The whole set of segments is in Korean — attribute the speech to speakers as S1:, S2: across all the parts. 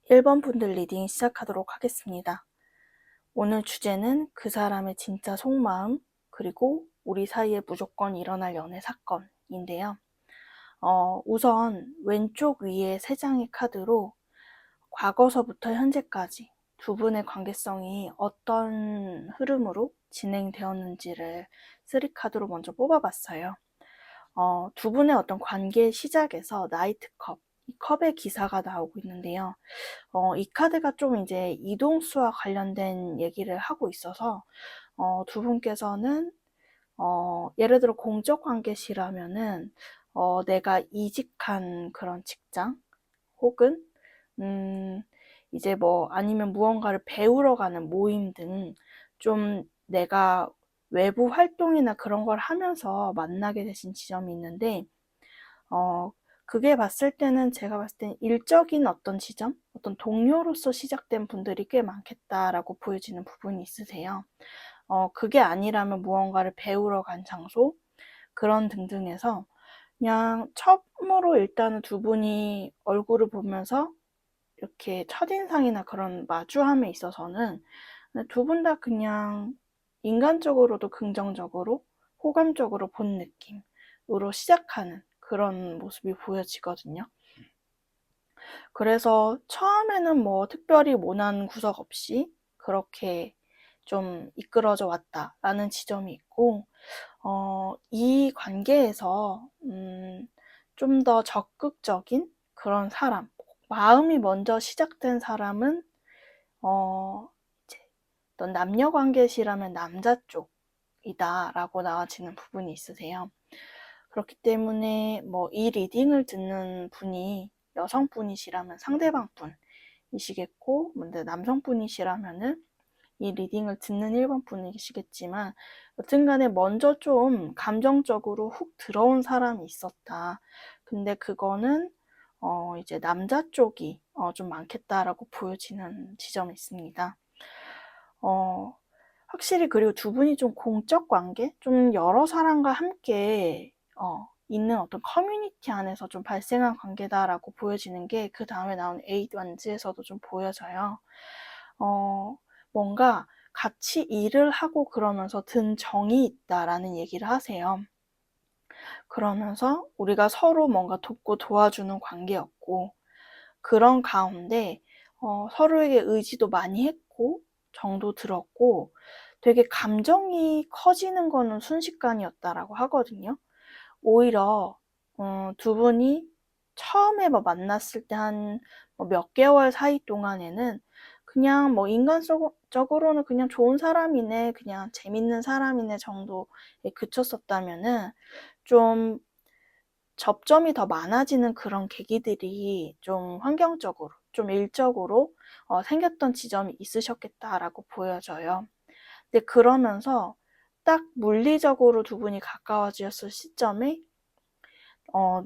S1: 1번 분들 리딩 시작하도록 하겠습니다. 오늘 주제는 그 사람의 진짜 속마음, 그리고 우리 사이에 무조건 일어날 연애 사건인데요. 우선 왼쪽 위에 3장의 카드로 과거서부터 현재까지 두 분의 관계성이 어떤 흐름으로 진행되었는지를 3카드로 먼저 뽑아봤어요. 두 분의 어떤 관계의 시작에서 나이트컵, 이 컵의 기사가 나오고 있는데요. 이 카드가 좀 이제 이동수와 관련된 얘기를 하고 있어서 두 분께서는 예를 들어 공적 관계시라면은 내가 이직한 그런 직장 혹은 이제 뭐 아니면 무언가를 배우러 가는 모임 등 좀 내가 외부 활동이나 그런 걸 하면서 만나게 되신 지점이 있는데 그게 봤을 때는 제가 봤을 때는 일적인 어떤 지점, 어떤 동료로서 시작된 분들이 꽤 많겠다라고 보여지는 부분이 있으세요. 그게 아니라면 무언가를 배우러 간 장소, 그런 등등해서 그냥 처음으로 일단은 두 분이 얼굴을 보면서 이렇게 첫인상이나 그런 마주함에 있어서는 두 분 다 그냥 인간적으로도 긍정적으로 호감적으로 본 느낌으로 시작하는 그런 모습이 보여지거든요. 그래서 처음에는 뭐 특별히 모난 구석 없이 그렇게 좀 이끌어져 왔다라는 지점이 있고, 이 관계에서 좀 더 적극적인 그런 사람, 마음이 먼저 시작된 사람은 이제 어떤 남녀 관계시라면 남자 쪽이다라고 나와지는 부분이 있으세요. 그렇기 때문에 뭐 이 리딩을 듣는 분이 여성분이시라면 상대방 분이시겠고, 근데 남성분이시라면은 이 리딩을 듣는 1번 분이시겠지만, 여튼간에 먼저 좀 감정적으로 훅 들어온 사람이 있었다. 근데 그거는 이제 남자 쪽이 좀 많겠다라고 보여지는 지점이 있습니다. 확실히 그리고 두 분이 좀 공적 관계, 좀 여러 사람과 함께 있는 어떤 커뮤니티 안에서 좀 발생한 관계다라고 보여지는 게 그 다음에 나온 에잇 완즈에서도 좀 보여져요. 뭔가 같이 일을 하고 그러면서 든 정이 있다라는 얘기를 하세요. 그러면서 우리가 서로 뭔가 돕고 도와주는 관계였고, 그런 가운데 서로에게 의지도 많이 했고, 정도 들었고, 되게 감정이 커지는 거는 순식간이었다라고 하거든요. 오히려 두 분이 처음에 뭐 만났을 때 한 몇 개월 사이 동안에는 그냥 뭐 인간적으로는 그냥 좋은 사람이네, 그냥 재밌는 사람이네 정도에 그쳤었다면은 좀 접점이 더 많아지는 그런 계기들이 좀 환경적으로, 좀 일적으로 생겼던 지점이 있으셨겠다라고 보여져요. 근데 그러면서 딱 물리적으로 두 분이 가까워지셨을 시점에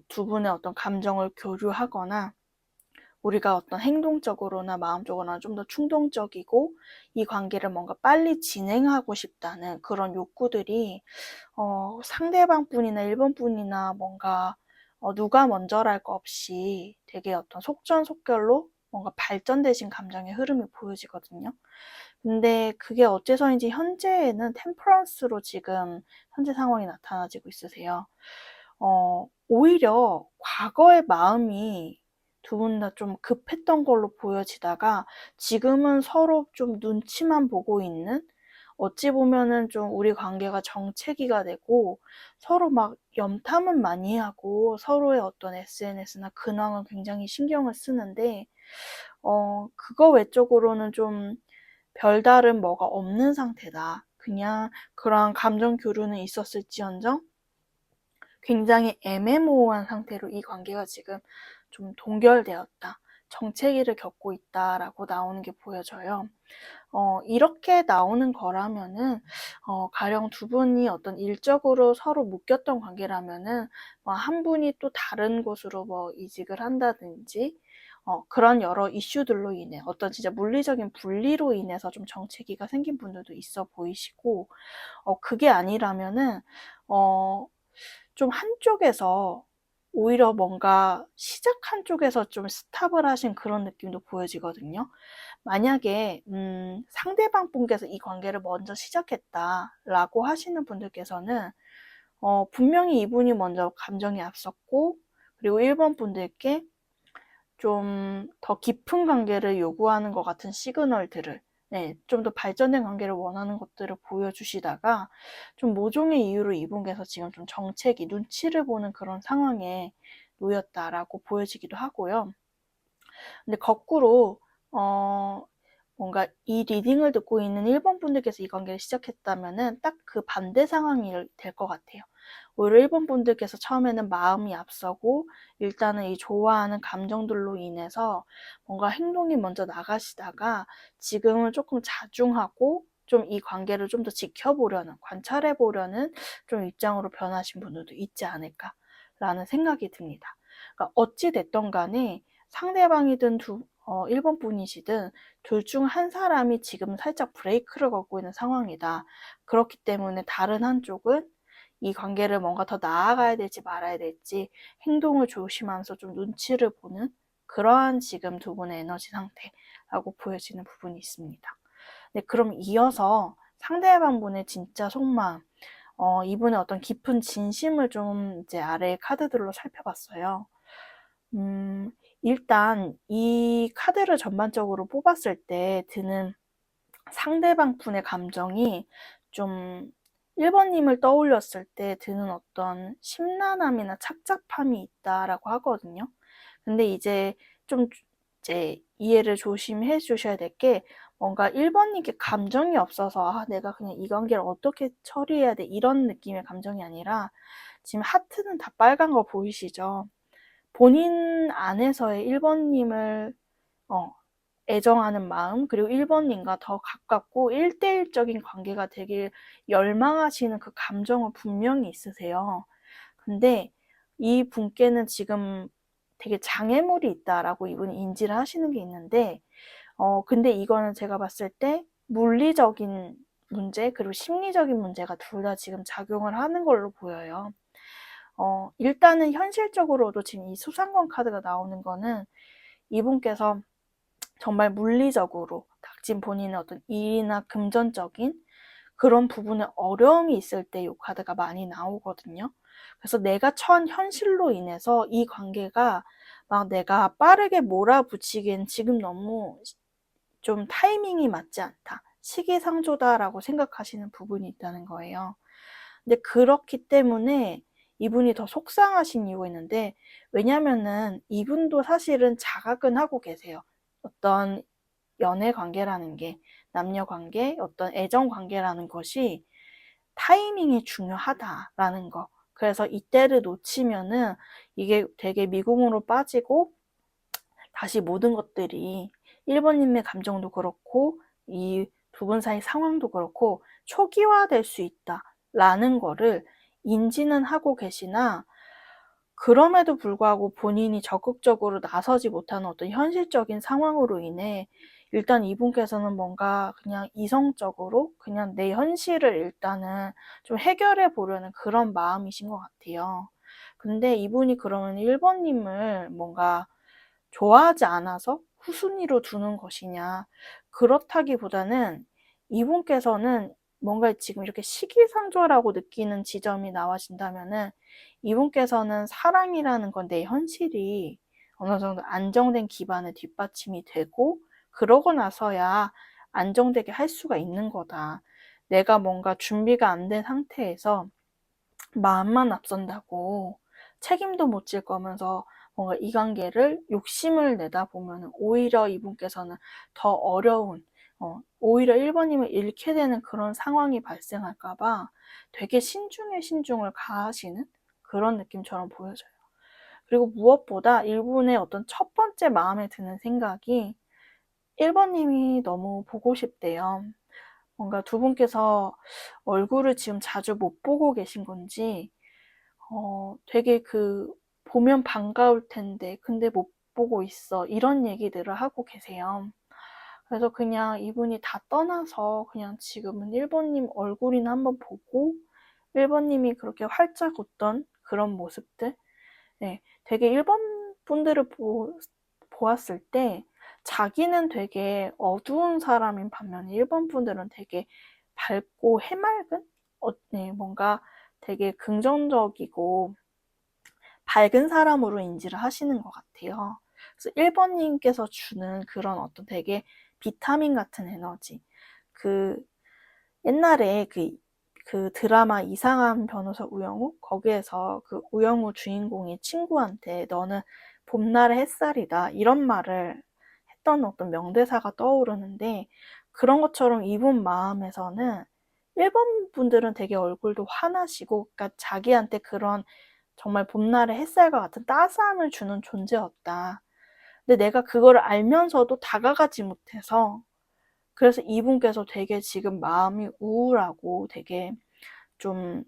S1: 두 분의 어떤 감정을 교류하거나 우리가 어떤 행동적으로나 마음적으로나 좀 더 충동적이고 이 관계를 뭔가 빨리 진행하고 싶다는 그런 욕구들이 상대방 분이나 1번 분이나 뭔가 누가 먼저랄 거 없이 되게 어떤 속전속결로 뭔가 발전되신 감정의 흐름이 보여지거든요. 근데 그게 어째서인지 현재에는 템퍼런스로 지금 현재 상황이 나타나지고 있으세요. 오히려 과거의 마음이 두 분 다 좀 급했던 걸로 보여지다가 지금은 서로 좀 눈치만 보고 있는, 어찌 보면은 좀 우리 관계가 정체기가 되고 서로 막 염탐은 많이 하고 서로의 어떤 SNS나 근황을 굉장히 신경을 쓰는데 그거 외적으로는 좀 별다른 뭐가 없는 상태다. 그냥 그러한 감정 교류는 있었을지언정 굉장히 애매모호한 상태로 이 관계가 지금 좀 동결되었다. 정체기를 겪고 있다라고 나오는 게 보여져요. 이렇게 나오는 거라면은, 가령 두 분이 어떤 일적으로 서로 묶였던 관계라면은, 한 분이 또 다른 곳으로 뭐 이직을 한다든지, 그런 여러 이슈들로 인해, 어떤 진짜 물리적인 분리로 인해서 좀 정체기가 생긴 분들도 있어 보이시고, 그게 아니라면은, 좀 한쪽에서 오히려 뭔가 시작한 쪽에서 좀 스탑을 하신 그런 느낌도 보여지거든요. 만약에 상대방 분께서 이 관계를 먼저 시작했다라고 하시는 분들께서는 분명히 이분이 먼저 감정이 앞섰고, 그리고 1번 분들께 좀 더 깊은 관계를 요구하는 것 같은 시그널들을, 좀 더 발전된 관계를 원하는 것들을 보여주시다가 좀 모종의 이유로 이분께서 지금 좀 정책이 눈치를 보는 그런 상황에 놓였다라고 보여지기도 하고요. 근데 거꾸로 뭔가 이 리딩을 듣고 있는 1번 분들께서 이 관계를 시작했다면은 딱 그 반대 상황이 될 것 같아요. 오히려 1번 분들께서 처음에는 마음이 앞서고 일단은 이 좋아하는 감정들로 인해서 뭔가 행동이 먼저 나가시다가 지금은 조금 자중하고 좀 이 관계를 좀 더 지켜보려는, 관찰해 보려는 좀 입장으로 변하신 분들도 있지 않을까라는 생각이 듭니다. 그러니까 어찌 됐던 간에 상대방이든 1번 분이시든 둘 중 한 사람이 지금 살짝 브레이크를 걸고 있는 상황이다. 그렇기 때문에 다른 한쪽은 이 관계를 뭔가 더 나아가야 될지 말아야 될지 행동을 조심하면서 좀 눈치를 보는 그러한 지금 두 분의 에너지 상태라고 보여지는 부분이 있습니다. 네, 그럼 이어서 상대방 분의 진짜 속마음, 이분의 어떤 깊은 진심을 좀 이제 아래의 카드들로 살펴봤어요. 일단 이 카드를 전반적으로 뽑았을 때 드는 상대방 분의 감정이 좀 1번님을 떠올렸을 때 드는 어떤 심란함이나 착잡함이 있다라고 하거든요. 근데 이제 좀 이제 이해를 조심해 주셔야 될 게, 뭔가 1번님께 감정이 없어서 내가 그냥 이 관계를 어떻게 처리해야 돼 이런 느낌의 감정이 아니라, 지금 하트는 다 빨간 거 보이시죠? 본인 안에서의 1번님을 애정하는 마음, 그리고 1번님과 더 가깝고 1대1적인 관계가 되길 열망하시는 그 감정은 분명히 있으세요. 근데 이 분께는 지금 되게 장애물이 있다라고 이분이 인지를 하시는 게 있는데, 근데 이거는 제가 봤을 때 물리적인 문제, 그리고 심리적인 문제가 둘 다 지금 작용을 하는 걸로 보여요. 일단은 현실적으로도 지금 이 수상권 카드가 나오는 거는 이분께서 정말 물리적으로 닥친 본인의 어떤 일이나 금전적인 그런 부분에 어려움이 있을 때 이 카드가 많이 나오거든요. 그래서 내가 처한 현실로 인해서 이 관계가 막 내가 빠르게 몰아붙이기엔 지금 너무 좀 타이밍이 맞지 않다, 시기상조다라고 생각하시는 부분이 있다는 거예요. 근데 그렇기 때문에 이분이 더 속상하신 이유가 있는데, 왜냐면은 이분도 사실은 자각은 하고 계세요. 어떤 연애 관계라는 게, 남녀 관계, 어떤 애정 관계라는 것이 타이밍이 중요하다라는 거. 그래서 이때를 놓치면은 이게 되게 미궁으로 빠지고 다시 모든 것들이 1번님의 감정도 그렇고 이 두 분 사이 상황도 그렇고 초기화될 수 있다라는 거를 인지는 하고 계시나, 그럼에도 불구하고 본인이 적극적으로 나서지 못하는 어떤 현실적인 상황으로 인해 일단 이분께서는 뭔가 그냥 이성적으로 그냥 내 현실을 일단은 좀 해결해 보려는 그런 마음이신 것 같아요. 근데 이분이 그러면 1번님을 뭔가 좋아하지 않아서 후순위로 두는 것이냐, 그렇다기보다는 이분께서는 뭔가 지금 이렇게 시기상조라고 느끼는 지점이 나와진다면은, 이분께서는 사랑이라는 건 내 현실이 어느 정도 안정된 기반에 뒷받침이 되고 그러고 나서야 안정되게 할 수가 있는 거다. 내가 뭔가 준비가 안 된 상태에서 마음만 앞선다고 책임도 못 질 거면서 뭔가 이 관계를 욕심을 내다 보면 오히려 이분께서는 더 어려운, 오히려 1번님을 잃게 되는 그런 상황이 발생할까 봐 되게 신중에 신중을 가하시는 그런 느낌처럼 보여져요. 그리고 무엇보다 이분의 어떤 첫 번째 마음에 드는 생각이 1번님이 너무 보고 싶대요. 뭔가 두 분께서 얼굴을 지금 자주 못 보고 계신 건지, 되게 보면 반가울 텐데 근데 못 보고 있어 이런 얘기들을 하고 계세요. 그래서 그냥 이분이 다 떠나서 그냥 지금은 1번님 얼굴이나 한번 보고 1번님이 그렇게 활짝 웃던 그런 모습들, 네, 되게 1번 분들을 보았을 때 자기는 되게 어두운 사람인 반면에 1번 분들은 되게 밝고 해맑은? 네, 뭔가 되게 긍정적이고 밝은 사람으로 인지를 하시는 것 같아요. 그래서 1번님께서 주는 그런 어떤 되게 비타민 같은 에너지. 옛날에 그 드라마 이상한 변호사 우영우? 거기에서 그 우영우 주인공이 친구한테 너는 봄날의 햇살이다. 이런 말을 했던 어떤 명대사가 떠오르는데 그런 것처럼 이분 마음에서는 1번 분들은 되게 얼굴도 환하시고 그러니까 자기한테 그런 정말 봄날의 햇살과 같은 따스함을 주는 존재였다. 근데 내가 그걸 알면서도 다가가지 못해서 그래서 이분께서 되게 지금 마음이 우울하고 되게 좀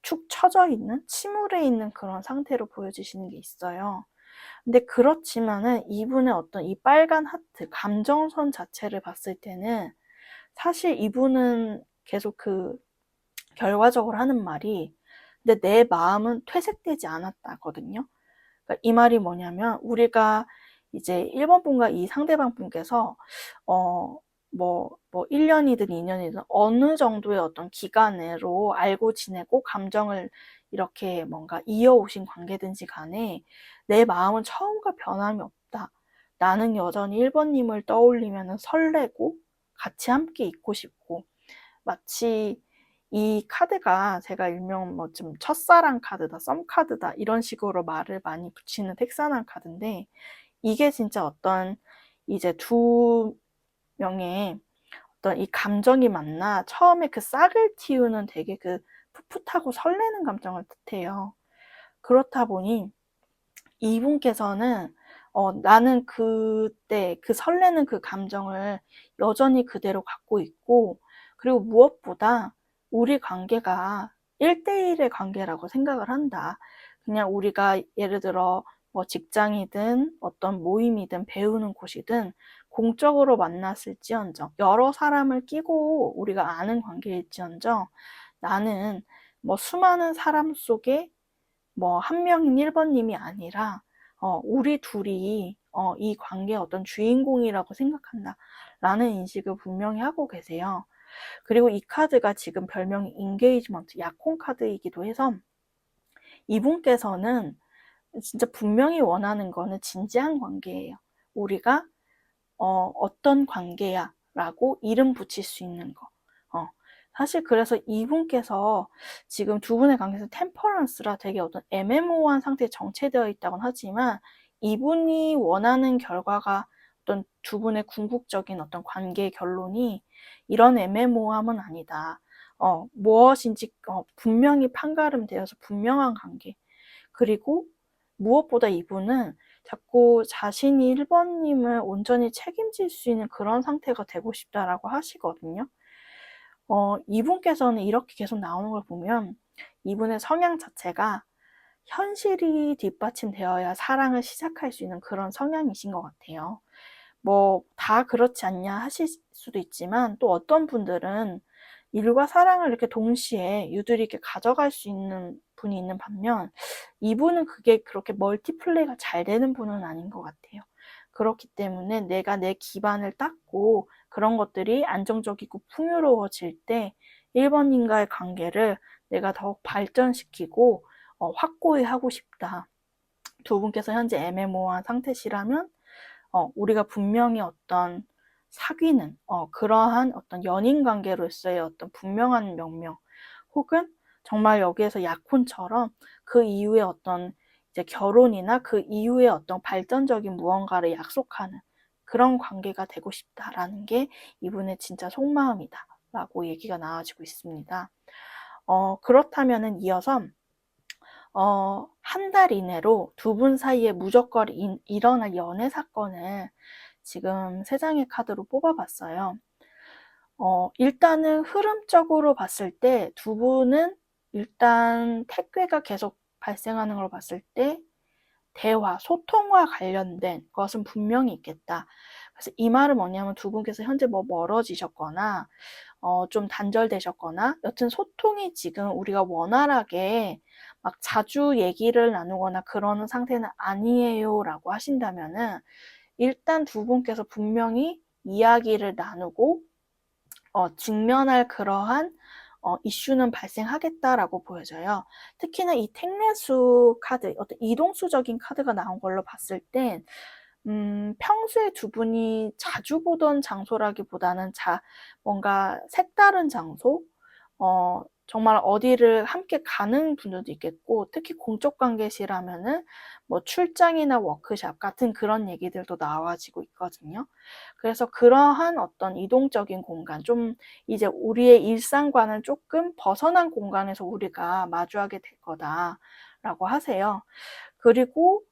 S1: 축 처져 있는, 침울해 있는 그런 상태로 보여지시는 게 있어요. 근데 그렇지만은 이분의 어떤 이 빨간 하트, 감정선 자체를 봤을 때는 사실 이분은 계속 결과적으로 하는 말이 근데 내 마음은 퇴색되지 않았다거든요. 그러니까 이 말이 뭐냐면 우리가 이제 1번 분과 이 상대방 분께서 뭐 1년이든 2년이든 어느 정도의 어떤 기간으로 알고 지내고 감정을 이렇게 뭔가 이어오신 관계든지 간에 내 마음은 처음과 변함이 없다. 나는 여전히 1번님을 떠올리면 설레고 같이 함께 있고 싶고 마치 이 카드가 제가 일명 뭐 좀 첫사랑 카드다, 썸 카드다 이런 식으로 말을 많이 붙이는 택사난 카드인데 이게 진짜 어떤 이제 두 명의 어떤 이 감정이 만나 처음에 그 싹을 틔우는 되게 그 풋풋하고 설레는 감정을 뜻해요. 그렇다 보니 이분께서는 나는 그때 그 설레는 그 감정을 여전히 그대로 갖고 있고 그리고 무엇보다 우리 관계가 1대1의 관계라고 생각을 한다. 그냥 우리가 예를 들어 뭐 직장이든 어떤 모임이든 배우는 곳이든 공적으로 만났을지언정 여러 사람을 끼고 우리가 아는 관계일지언정 나는 뭐 수많은 사람 속에 뭐 한 명인 1번님이 아니라 우리 둘이 이 관계의 어떤 주인공이라고 생각한다 라는 인식을 분명히 하고 계세요. 그리고 이 카드가 지금 별명이 인게이지먼트 약혼 카드이기도 해서 이분께서는 진짜 분명히 원하는 거는 진지한 관계예요. 우리가 어떤 관계야 라고 이름 붙일 수 있는 거. 사실 그래서 이분께서 지금 두 분의 관계에서 템퍼런스라 되게 어떤 애매모호한 상태에 정체되어 있다곤 하지만 이분이 원하는 결과가 어떤 두 분의 궁극적인 어떤 관계의 결론이 이런 애매모호함은 아니다. 무엇인지 분명히 판가름되어서 분명한 관계. 그리고 무엇보다 이분은 자꾸 자신이 1번님을 온전히 책임질 수 있는 그런 상태가 되고 싶다라고 하시거든요. 이분께서는 이렇게 계속 나오는 걸 보면 이분의 성향 자체가 현실이 뒷받침되어야 사랑을 시작할 수 있는 그런 성향이신 것 같아요. 뭐 다 그렇지 않냐 하실 수도 있지만 또 어떤 분들은 일과 사랑을 이렇게 동시에 유들이 이렇게 가져갈 수 있는 분이 있는 반면 이분은 그게 그렇게 멀티플레이가 잘 되는 분은 아닌 것 같아요. 그렇기 때문에 내가 내 기반을 닦고 그런 것들이 안정적이고 풍요로워질 때 1번님과의 관계를 내가 더욱 발전시키고 확고히 하고 싶다. 두 분께서 현재 애매모호한 상태시라면 우리가 분명히 어떤 사귀는 그러한 어떤 연인 관계로서의 어떤 분명한 명령 혹은 정말 여기에서 약혼처럼 그 이후에 어떤 이제 결혼이나 그 이후에 어떤 발전적인 무언가를 약속하는 그런 관계가 되고 싶다라는 게 이분의 진짜 속마음이다 라고 얘기가 나와지고 있습니다. 그렇다면은 이어서 한 달 이내로 두 분 사이에 무조건 일어날 연애 사건을 지금 3장의 카드로 뽑아봤어요. 일단은 흐름적으로 봤을 때 두 분은 일단 택괴가 계속 발생하는 걸 봤을 때 대화, 소통과 관련된 것은 분명히 있겠다. 그래서 이 말은 뭐냐면 두 분께서 현재 뭐 멀어지셨거나 좀 단절되셨거나 여튼 소통이 지금 우리가 원활하게 막 자주 얘기를 나누거나 그러는 상태는 아니에요 라고 하신다면은 일단 두 분께서 분명히 이야기를 나누고 직면할 그러한 이슈는 발생하겠다라고 보여져요. 특히나 이 택례수 카드, 어떤 이동수적인 카드가 나온 걸로 봤을 땐 평소에 두 분이 자주 보던 장소라기보다는 뭔가 색다른 장소, 정말 어디를 함께 가는 분들도 있겠고, 특히 공적 관계시라면은 뭐 출장이나 워크샵 같은 그런 얘기들도 나와지고 있거든요. 그래서 그러한 어떤 이동적인 공간, 좀 이제 우리의 일상과는 조금 벗어난 공간에서 우리가 마주하게 될 거다라고 하세요. 그리고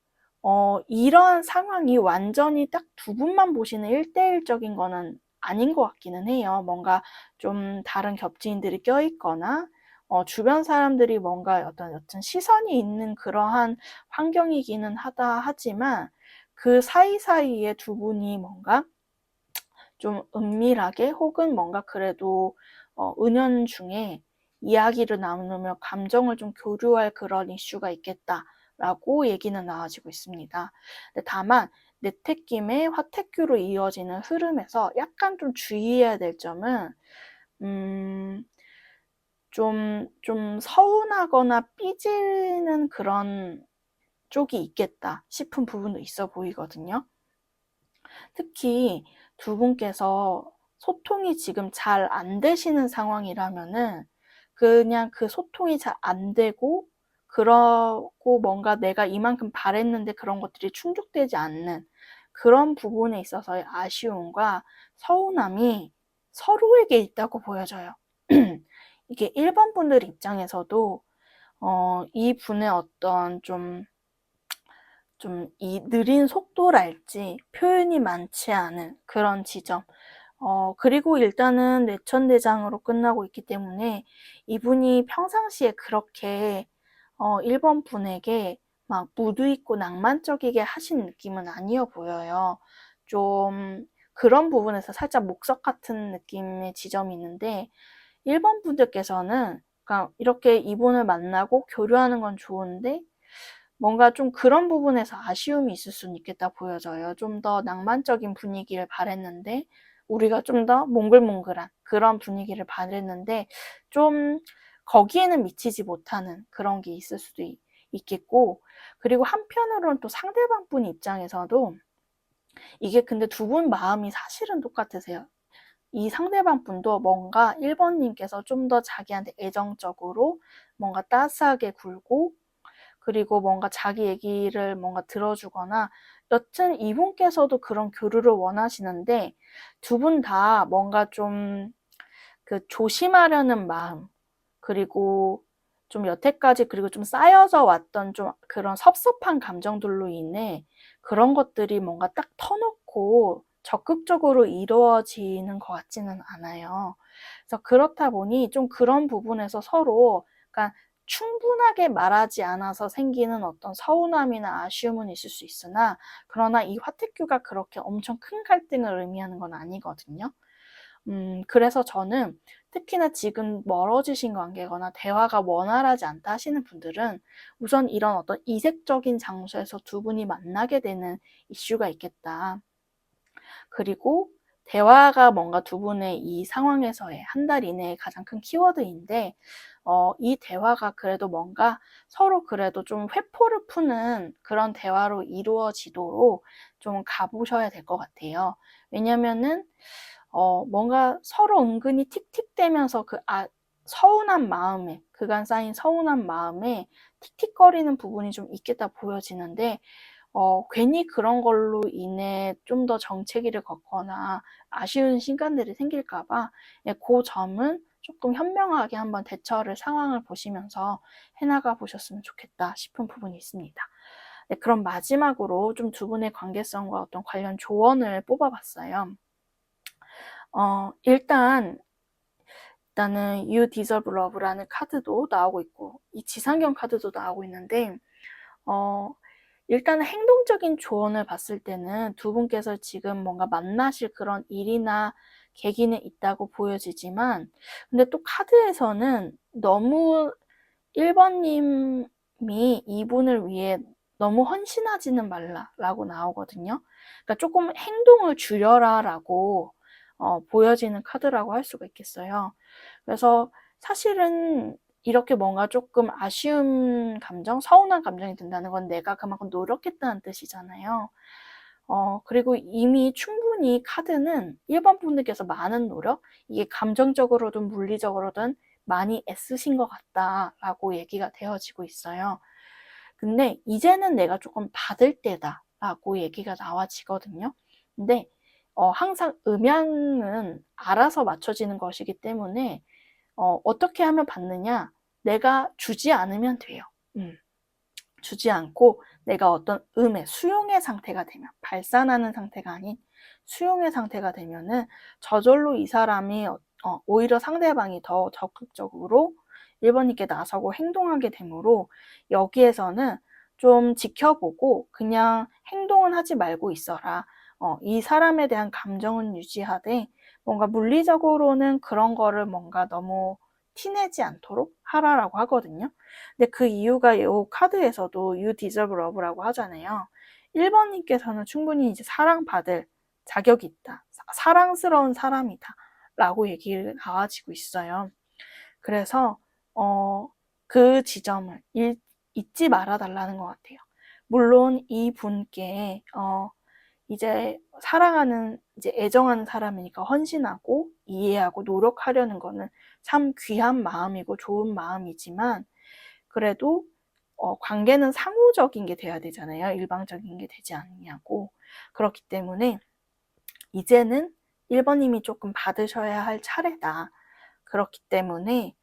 S1: 이런 상황이 완전히 딱 두 분만 보시는 1대1적인 거는 아닌 것 같기는 해요. 뭔가 좀 다른 겹지인들이 껴있거나 주변 사람들이 뭔가 어떤 시선이 있는 그러한 환경이기는 하지만 그 사이사이에 두 분이 뭔가 좀 은밀하게 혹은 뭔가 그래도 은연중에 이야기를 나누며 감정을 좀 교류할 그런 이슈가 있겠다라고 얘기는 나와지고 있습니다. 근데 다만 내택김의 화택규로 이어지는 흐름에서 약간 좀 주의해야 될 점은 좀 서운하거나 삐지는 그런 쪽이 있겠다 싶은 부분도 있어 보이거든요. 특히 두 분께서 소통이 지금 잘 안 되시는 상황이라면은 그냥 그 소통이 잘 안 되고 그러고 뭔가 내가 이만큼 바랬는데 그런 것들이 충족되지 않는 그런 부분에 있어서의 아쉬움과 서운함이 서로에게 있다고 보여져요. 이게 1번 분들 입장에서도 이 분의 어떤 좀 이 느린 속도랄지 표현이 많지 않은 그런 지점. 그리고 일단은 뇌천대장으로 끝나고 있기 때문에 이분이 평상시에 그렇게 1번 분에게 막 무드 있고 낭만적이게 하신 느낌은 아니어 보여요. 좀 그런 부분에서 살짝 목석 같은 느낌의 지점이 있는데 1번 분들께서는 그러니까 이렇게 이분을 만나고 교류하는 건 좋은데 뭔가 좀 그런 부분에서 아쉬움이 있을 수는 있겠다 보여져요. 좀 더 낭만적인 분위기를 바랬는데 우리가 좀 더 몽글몽글한 그런 분위기를 바랬는데 좀 거기에는 미치지 못하는 그런 게 있을 수도 있겠고 그리고 한편으로는 또 상대방 분 입장에서도 이게 근데 두 분 마음이 사실은 똑같으세요. 이 상대방 분도 뭔가 1번님께서 좀 더 자기한테 애정적으로 뭔가 따스하게 굴고 그리고 뭔가 자기 얘기를 뭔가 들어주거나 여튼 이분께서도 그런 교류를 원하시는데 두 분 다 뭔가 좀 그 조심하려는 마음 그리고 좀 여태까지 그리고 좀 쌓여져 왔던 좀 그런 섭섭한 감정들로 인해 그런 것들이 뭔가 딱 터놓고 적극적으로 이루어지는 것 같지는 않아요. 그래서 그렇다 보니 좀 그런 부분에서 서로 그러니까 충분하게 말하지 않아서 생기는 어떤 서운함이나 아쉬움은 있을 수 있으나 그러나 이 화택교가 그렇게 엄청 큰 갈등을 의미하는 건 아니거든요. 그래서 저는 특히나 지금 멀어지신 관계거나 대화가 원활하지 않다 하시는 분들은 우선 이런 어떤 이색적인 장소에서 두 분이 만나게 되는 이슈가 있겠다. 그리고 대화가 뭔가 두 분의 이 상황에서의 한 달 이내의 가장 큰 키워드인데 이 대화가 그래도 뭔가 서로 그래도 좀 회포를 푸는 그런 대화로 이루어지도록 좀 가보셔야 될 것 같아요. 왜냐면은 뭔가 서로 은근히 틱틱대면서 서운한 마음에 그간 쌓인 서운한 마음에 틱틱거리는 부분이 좀 있겠다 보여지는데 괜히 그런 걸로 인해 좀 더 정체기를 걷거나 아쉬운 시간들이 생길까 봐 그 점은 조금 현명하게 한번 대처를 상황을 보시면서 해나가 보셨으면 좋겠다 싶은 부분이 있습니다. 네, 그럼 마지막으로 좀 두 분의 관계성과 어떤 관련 조언을 뽑아봤어요. 일단은 You Deserve Love라는 카드도 나오고 있고 이 지상경 카드도 나오고 있는데 일단은 행동적인 조언을 봤을 때는 두 분께서 지금 뭔가 만나실 그런 일이나 계기는 있다고 보여지지만, 근데 또 카드에서는 너무 1번님이 이분을 위해 너무 헌신하지는 말라라고 나오거든요. 그러니까 조금 행동을 줄여라라고 보여지는 카드라고 할 수가 있겠어요. 그래서 사실은 이렇게 뭔가 조금 아쉬운 감정, 서운한 감정이 든다는 건 내가 그만큼 노력했다는 뜻이잖아요. 그리고 이미 충분히 카드는 1번 분들께서 많은 노력, 이게 감정적으로든 물리적으로든 많이 애쓰신 것 같다라고 얘기가 되어지고 있어요. 근데 이제는 내가 조금 받을 때다라고 얘기가 나와지거든요. 근데 항상 음양은 알아서 맞춰지는 것이기 때문에 어떻게 하면 받느냐? 내가 주지 않으면 돼요. 주지 않고 내가 어떤 수용의 상태가 되면, 발산하는 상태가 아닌 수용의 상태가 되면은 저절로 이 사람이 오히려 상대방이 더 적극적으로 1번님께 나서고 행동하게 되므로 여기에서는 좀 지켜보고 그냥 행동은 하지 말고 있어라. 이 사람에 대한 감정은 유지하되 뭔가 물리적으로는 그런 거를 뭔가 너무 티내지 않도록 하라라고 하거든요. 근데 그 이유가 이 카드에서도 You deserve love라고 하잖아요. 1번님께서는 충분히 이제 사랑받을 자격이 있다. 사랑스러운 사람이다. 라고 얘기가 나와지고 있어요. 그래서 그 지점을 잊지 말아달라는 것 같아요. 물론 이 분께 이제 사랑하는, 이제 애정하는 사람이니까 헌신하고 이해하고 노력하려는 거는 참 귀한 마음이고 좋은 마음이지만, 그래도 관계는 상호적인 게 돼야 되잖아요. 일방적인 게 되지 않냐고. 그렇기 때문에 이제는 1번님이 조금 받으셔야 할 차례다. 그렇기 때문에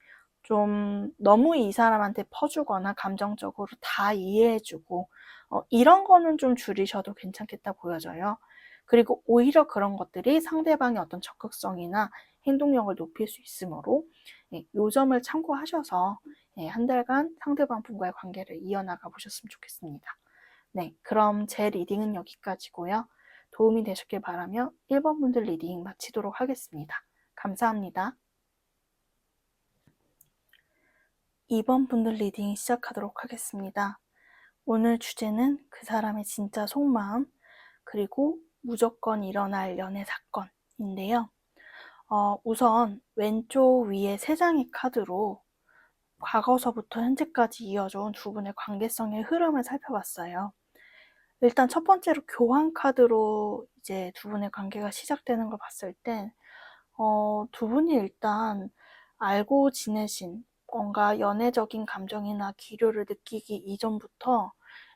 S1: 좀 너무 이 사람한테 퍼주거나 감정적으로 다 이해해주고 이런 거는 좀 줄이셔도 괜찮겠다 보여져요. 그리고 오히려 그런 것들이 상대방의 어떤 적극성이나 행동력을 높일 수 있으므로 이 점을 참고하셔서 한 달간 상대방 분과의 관계를 이어나가 보셨으면 좋겠습니다. 네, 그럼 제 리딩은 여기까지고요. 도움이 되셨길 바라며 1번 분들 리딩 마치도록 하겠습니다. 감사합니다. 2번 분들 리딩 시작하도록 하겠습니다. 오늘 주제는 그 사람의 진짜 속마음, 그리고 무조건 일어날 연애 사건인데요. 우선 왼쪽 위에 3장의 카드로 과거서부터 현재까지 이어져온 두 분의 관계성의 흐름을 살펴봤어요. 일단 첫 번째로 교환 카드로 이제 두 분의 관계가 시작되는 걸 봤을 때, 두 분이 일단 알고 지내신 뭔가 연애적인 감정이나 기류를 느끼기 이전부터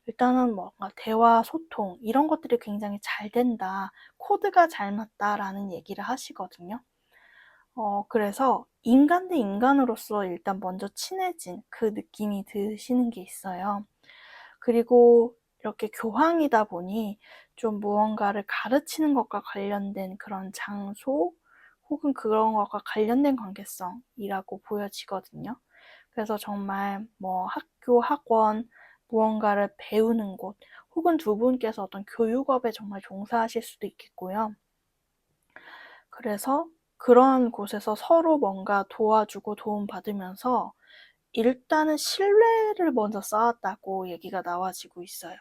S1: 일단은 뭔가 대화, 소통 이런 것들이 굉장히 잘 된다, 코드가 잘 맞다라는 얘기를 하시거든요. 그래서 인간 대 인간으로서 일단 먼저 친해진 그 느낌이 드시는 게 있어요. 그리고 이렇게 교황이다 보니 좀 무언가를 가르치는 것과 관련된 그런 장소 혹은 그런 것과 관련된 관계성이라고 보여지거든요. 그래서 정말 뭐 학교, 학원, 무언가를 배우는 곳 혹은 두 분께서 어떤 교육업에 정말 종사하실 수도 있겠고요. 그래서 그런 곳에서 서로 뭔가 도와주고 도움받으면서 일단은 신뢰를 먼저 쌓았다고 얘기가 나와지고 있어요.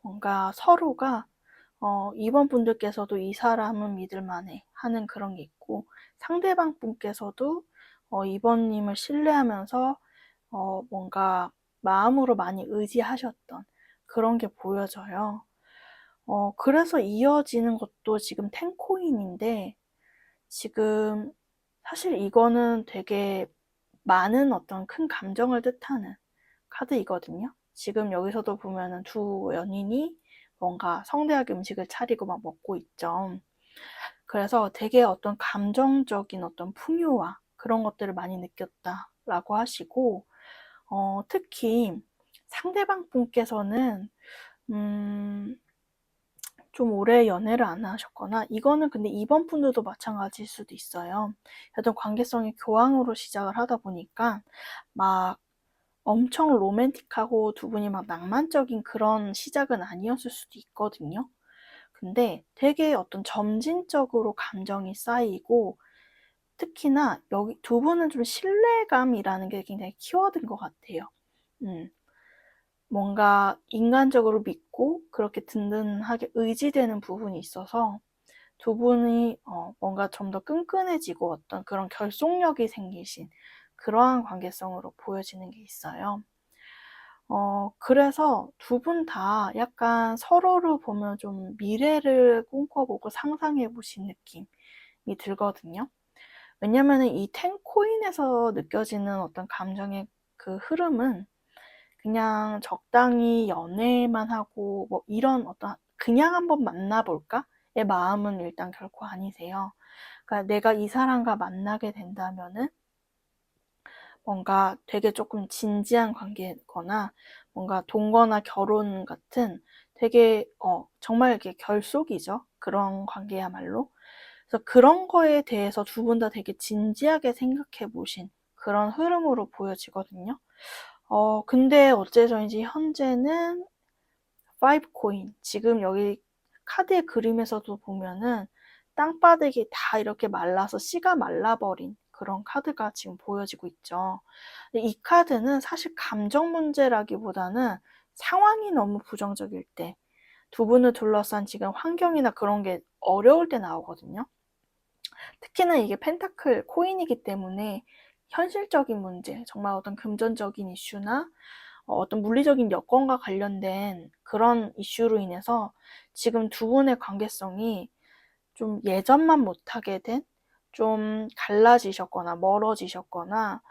S1: 뭔가 서로가 이번 분들께서도 이 사람은 믿을만해 하는 그런 게 있고, 상대방 분께서도 이번님을 신뢰하면서 뭔가 마음으로 많이 의지하셨던 그런 게 보여져요. 그래서 이어지는 것도 지금 10코인인데, 지금 사실 이거는 되게 많은 어떤 큰 감정을 뜻하는 카드이거든요. 지금 여기서도 보면은 두 연인이 뭔가 성대하게 음식을 차리고 막 먹고 있죠. 그래서 되게 어떤 감정적인 어떤 풍요와 그런 것들을 많이 느꼈다라고 하시고, 특히 상대방 분께서는 좀 오래 연애를 안 하셨거나, 이거는 근데 이번 분들도 마찬가지일 수도 있어요. 어떤 관계성이 교황으로 시작을 하다 보니까 막 엄청 로맨틱하고 두 분이 막 낭만적인 그런 시작은 아니었을 수도 있거든요. 근데 되게 어떤 점진적으로 감정이 쌓이고, 특히나 여기 두 분은 좀 신뢰감이라는 게 굉장히 키워드인 것 같아요. 뭔가 인간적으로 믿고 그렇게 든든하게 의지되는 부분이 있어서 두 분이 뭔가 좀 더 끈끈해지고 어떤 그런 결속력이 생기신 그러한 관계성으로 보여지는 게 있어요. 그래서 두 분 다 약간 서로를 보면 좀 미래를 꿈꿔보고 상상해 보신 느낌이 들거든요. 왜냐면은 이 텐코인에서 느껴지는 어떤 감정의 그 흐름은 그냥 적당히 연애만 하고 뭐 이런 어떤 그냥 한번 만나볼까의 마음은 일단 결코 아니세요. 그러니까 내가 이 사람과 만나게 된다면은 뭔가 되게 조금 진지한 관계거나 뭔가 동거나 결혼 같은 되게 정말 이렇게 결속이죠. 그런 관계야말로. 그래서 그런 거에 대해서 두 분 다 되게 진지하게 생각해 보신 그런 흐름으로 보여지거든요. 근데 어째서인지 현재는 5 코인, 지금 여기 카드의 그림에서도 보면은 땅바닥이 다 이렇게 말라서 씨가 말라버린 그런 카드가 지금 보여지고 있죠. 근데 이 카드는 사실 감정 문제라기보다는 상황이 너무 부정적일 때, 두 분을 둘러싼 지금 환경이나 그런 게 어려울 때 나오거든요. 특히나 이게 펜타클 코인이기 때문에 현실적인 문제, 정말 어떤 금전적인 이슈나 어떤 물리적인 여건과 관련된 그런 이슈로 인해서 지금 두 분의 관계성이 좀 예전만 못하게 된, 좀 갈라지셨거나 멀어지셨거나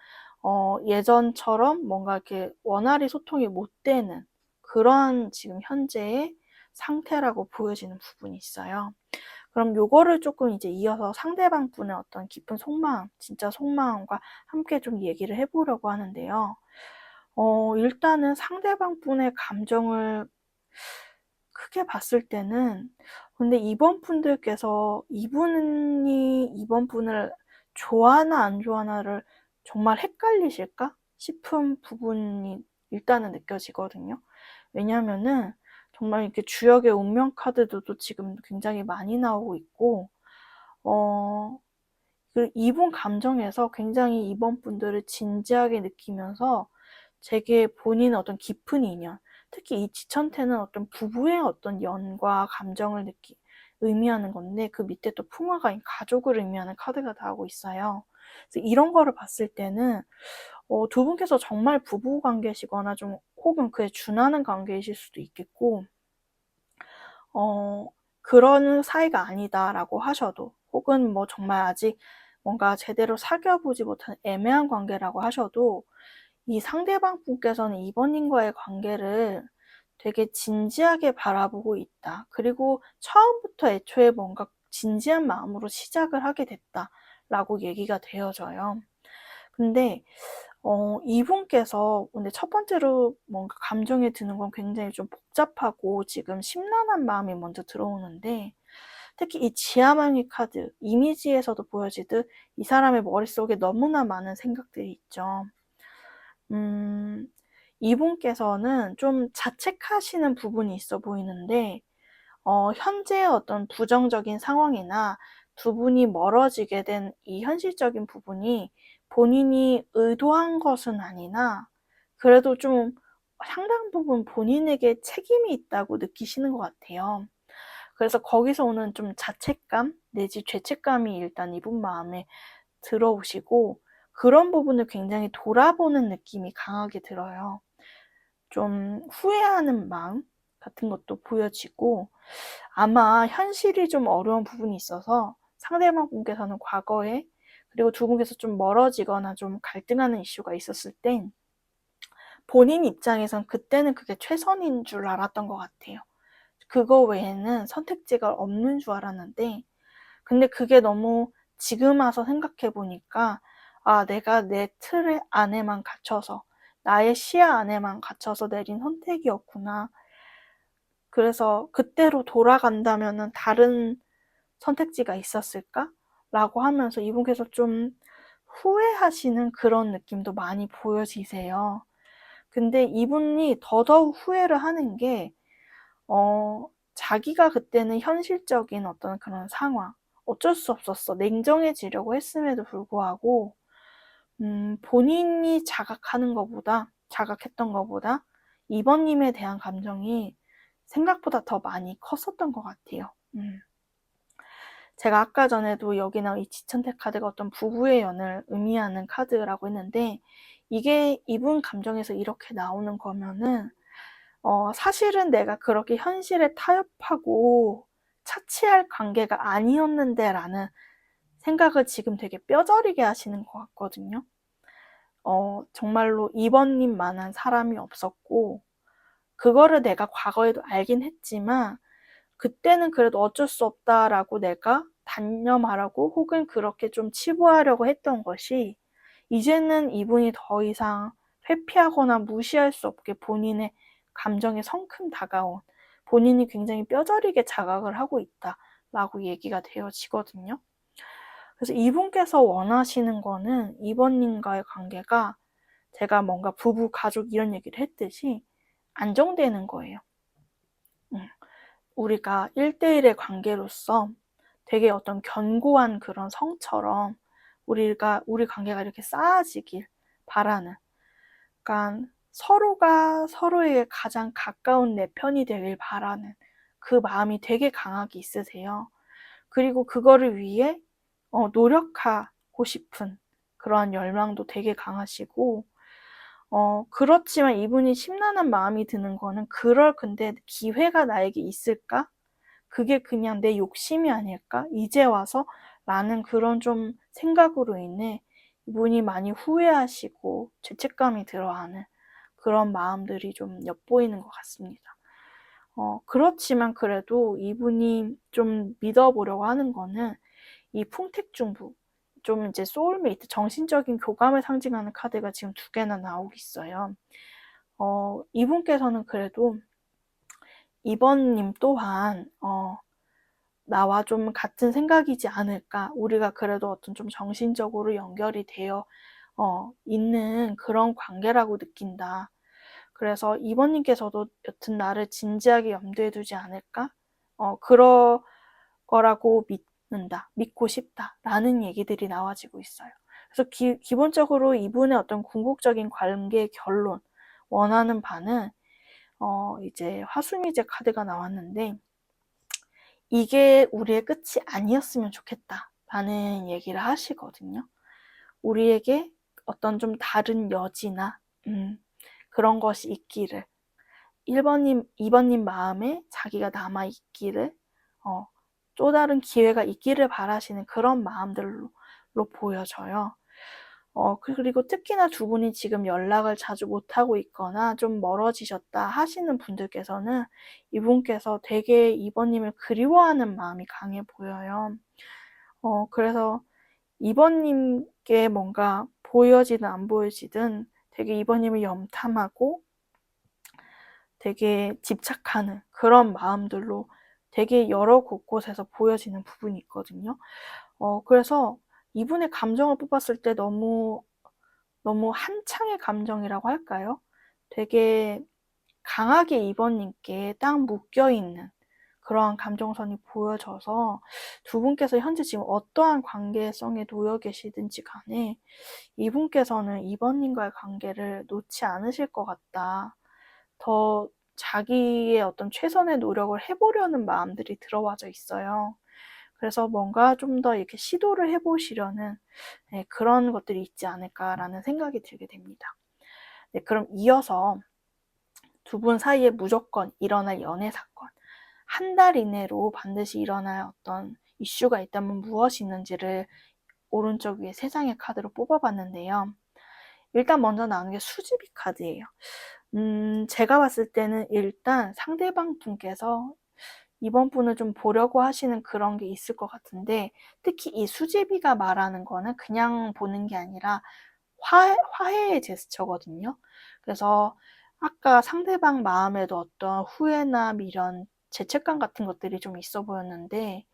S1: 예전처럼 뭔가 이렇게 원활히 소통이 못 되는 그러한 지금 현재의 상태라고 보여지는 부분이 있어요. 그럼 요거를 조금 이제 이어서 상대방 분의 어떤 깊은 속마음, 진짜 속마음과 함께 좀 얘기를 해보려고 하는데요. 일단은 상대방 분의 감정을 크게 봤을 때는, 근데 이번 분들께서 이분이 이번 분을 좋아하나 안 좋아하나를 정말 헷갈리실까 싶은 부분이 일단은 느껴지거든요. 왜냐면은 정말 이렇게 주역의 운명 카드들도 지금 굉장히 많이 나오고 있고, 어, 이분 감정에서 굉장히 이번 분들을 진지하게 느끼면서 제게 본인의 어떤 깊은 인연, 특히 이 지천태는 어떤 부부의 어떤 연과 감정을 의미하는 건데, 그 밑에 또 풍화가 가족을 의미하는 카드가 나오고 있어요. 그래서 이런 거를 봤을 때는 두 분께서 정말 부부 관계시거나 좀 혹은 그에 준하는 관계이실 수도 있겠고, 그런 사이가 아니다라고 하셔도, 혹은 뭐 정말 아직 뭔가 제대로 사귀어보지 못한 애매한 관계라고 하셔도, 이 상대방 분께서는 이번님과의 관계를 되게 진지하게 바라보고 있다. 그리고 처음부터 애초에 뭔가 진지한 마음으로 시작을 하게 됐다라고 얘기가 되어져요. 근데 이분께서 근데 첫 번째로 뭔가 감정에 드는 건 굉장히 좀 복잡하고 지금 심란한 마음이 먼저 들어오는데, 특히 이 지하망의 카드 이미지에서도 보여지듯 이 사람의 머릿속에 너무나 많은 생각들이 있죠. 이분께서는 좀 자책하시는 부분이 있어 보이는데, 현재의 어떤 부정적인 상황이나 두 분이 멀어지게 된 이 현실적인 부분이 본인이 의도한 것은 아니나 그래도 좀 상당 부분 본인에게 책임이 있다고 느끼시는 것 같아요. 그래서 거기서 오는 좀 자책감 내지 죄책감이 일단 이분 마음에 들어오시고, 그런 부분을 굉장히 돌아보는 느낌이 강하게 들어요. 좀 후회하는 마음 같은 것도 보여지고, 아마 현실이 좀 어려운 부분이 있어서 상대방 분께서는 과거에, 그리고 두 분께서 좀 멀어지거나 좀 갈등하는 이슈가 있었을 땐 본인 입장에선 그때는 그게 최선인 줄 알았던 것 같아요. 그거 외에는 선택지가 없는 줄 알았는데, 근데 그게 너무 지금 와서 생각해 보니까, 내가 내 틀 안에만 갇혀서, 나의 시야 안에만 갇혀서 내린 선택이었구나. 그래서 그때로 돌아간다면은 다른 선택지가 있었을까? 라고 하면서 이분께서 좀 후회하시는 그런 느낌도 많이 보여지세요. 근데 이분이 더더욱 후회를 하는 게 자기가 그때는 현실적인 어떤 그런 상황, 어쩔 수 없었어. 냉정해지려고 했음에도 불구하고 본인이 자각했던 것보다 이번님에 대한 감정이 생각보다 더 많이 컸었던 것 같아요. 제가 아까 전에도 여기 나온 이 지천택 카드가 어떤 부부의 연을 의미하는 카드라고 했는데, 이게 이분 감정에서 이렇게 나오는 거면은 사실은 내가 그렇게 현실에 타협하고 차치할 관계가 아니었는데 라는 생각을 지금 되게 뼈저리게 하시는 것 같거든요. 정말로 이번님만한 사람이 없었고, 그거를 내가 과거에도 알긴 했지만 그때는 그래도 어쩔 수 없다라고 내가 단념하라고 혹은 그렇게 좀 치부하려고 했던 것이, 이제는 이분이 더 이상 회피하거나 무시할 수 없게 본인의 감정에 성큼 다가온, 본인이 굉장히 뼈저리게 자각을 하고 있다라고 얘기가 되어지거든요. 그래서 이분께서 원하시는 거는 이번님과의 관계가, 제가 뭔가 부부, 가족 이런 얘기를 했듯이 안정되는 거예요. 우리가 1대1의 관계로서 되게 어떤 견고한 그런 성처럼 우리 관계가 이렇게 쌓아지길 바라는, 그러니까 서로가 서로에게 가장 가까운 내 편이 되길 바라는 그 마음이 되게 강하게 있으세요. 그리고 그거를 위해 노력하고 싶은 그러한 열망도 되게 강하시고, 그렇지만 이분이 심란한 마음이 드는 거는, 근데 기회가 나에게 있을까? 그게 그냥 내 욕심이 아닐까? 이제 와서? 라는 그런 좀 생각으로 인해 이분이 많이 후회하시고 죄책감이 들어하는 그런 마음들이 좀 엿보이는 것 같습니다. 그렇지만 그래도 이분이 좀 믿어보려고 하는 거는 이 풍택중부, 좀 이제 소울메이트, 정신적인 교감을 상징하는 카드가 지금 2개나 나오고 있어요. 이분께서는 그래도 이번님 또한 나와 좀 같은 생각이지 않을까, 우리가 그래도 어떤 좀 정신적으로 연결이 되어 있는 그런 관계라고 느낀다. 그래서 이번님께서도 여튼 나를 진지하게 염두에 두지 않을까? 그럴 거라고 믿고 싶다라는 얘기들이 나와지고 있어요. 그래서 기본적으로 이분의 어떤 궁극적인 관계의 결론, 원하는 바는 이제 화수미제 카드가 나왔는데, 이게 우리의 끝이 아니었으면 좋겠다라는 얘기를 하시거든요. 우리에게 어떤 좀 다른 여지나 그런 것이 있기를, 1번님, 2번님 마음에 자기가 남아있기를, 또 다른 기회가 있기를 바라시는 그런 마음들로 보여져요. 그리고 특히나 2분이 지금 연락을 자주 못하고 있거나 좀 멀어지셨다 하시는 분들께서는 이분께서 되게 이번님을 그리워하는 마음이 강해 보여요. 그래서 이번님께 뭔가 보여지든 안 보여지든 되게 이번님을 염탐하고 되게 집착하는 그런 마음들로 되게 여러 곳곳에서 보여지는 부분이 있거든요. 그래서 이분의 감정을 뽑았을 때 너무 한창의 감정이라고 할까요? 되게 강하게 이번님께 딱 묶여있는 그러한 감정선이 보여져서 2분께서 현재 지금 어떠한 관계성에 놓여 계시든지 간에 이분께서는 이번님과의 관계를 놓지 않으실 것 같다. 더 자기의 어떤 최선의 노력을 해보려는 마음들이 들어와져 있어요. 그래서 뭔가 좀 더 이렇게 시도를 해보시려는 그런 것들이 있지 않을까라는 생각이 들게 됩니다. 네, 그럼 이어서 2분 사이에 무조건 일어날 연애 사건, 한 달 이내로 반드시 일어날 어떤 이슈가 있다면 무엇이 있는지를 오른쪽 위에 3장의 카드로 뽑아봤는데요. 일단 먼저 나오는 게 수지비 카드예요. 제가 봤을 때는 일단 상대방 분께서 이번 분을 좀 보려고 하시는 그런 게 있을 것 같은데, 특히 이 수제비가 말하는 거는 그냥 보는 게 아니라 화해의 제스처거든요. 그래서 아까 상대방 마음에도 어떤 후회나 미련, 죄책감 같은 것들이 좀 있어 보였는데,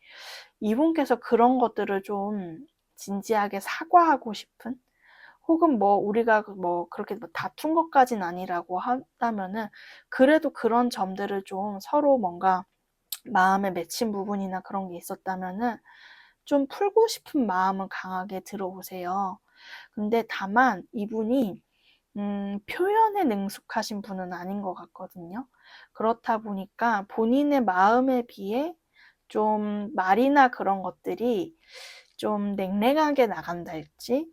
S1: 이분께서 그런 것들을 좀 진지하게 사과하고 싶은, 혹은 뭐 우리가 뭐 그렇게 뭐 다툰 것까진 아니라고 한다면은 그래도 그런 점들을 좀 서로 뭔가 마음에 맺힌 부분이나 그런 게 있었다면은 좀 풀고 싶은 마음은 강하게 들어오세요. 근데 다만 이분이 표현에 능숙하신 분은 아닌 것 같거든요. 그렇다 보니까 본인의 마음에 비해 좀 말이나 그런 것들이 좀 냉랭하게 나간달지,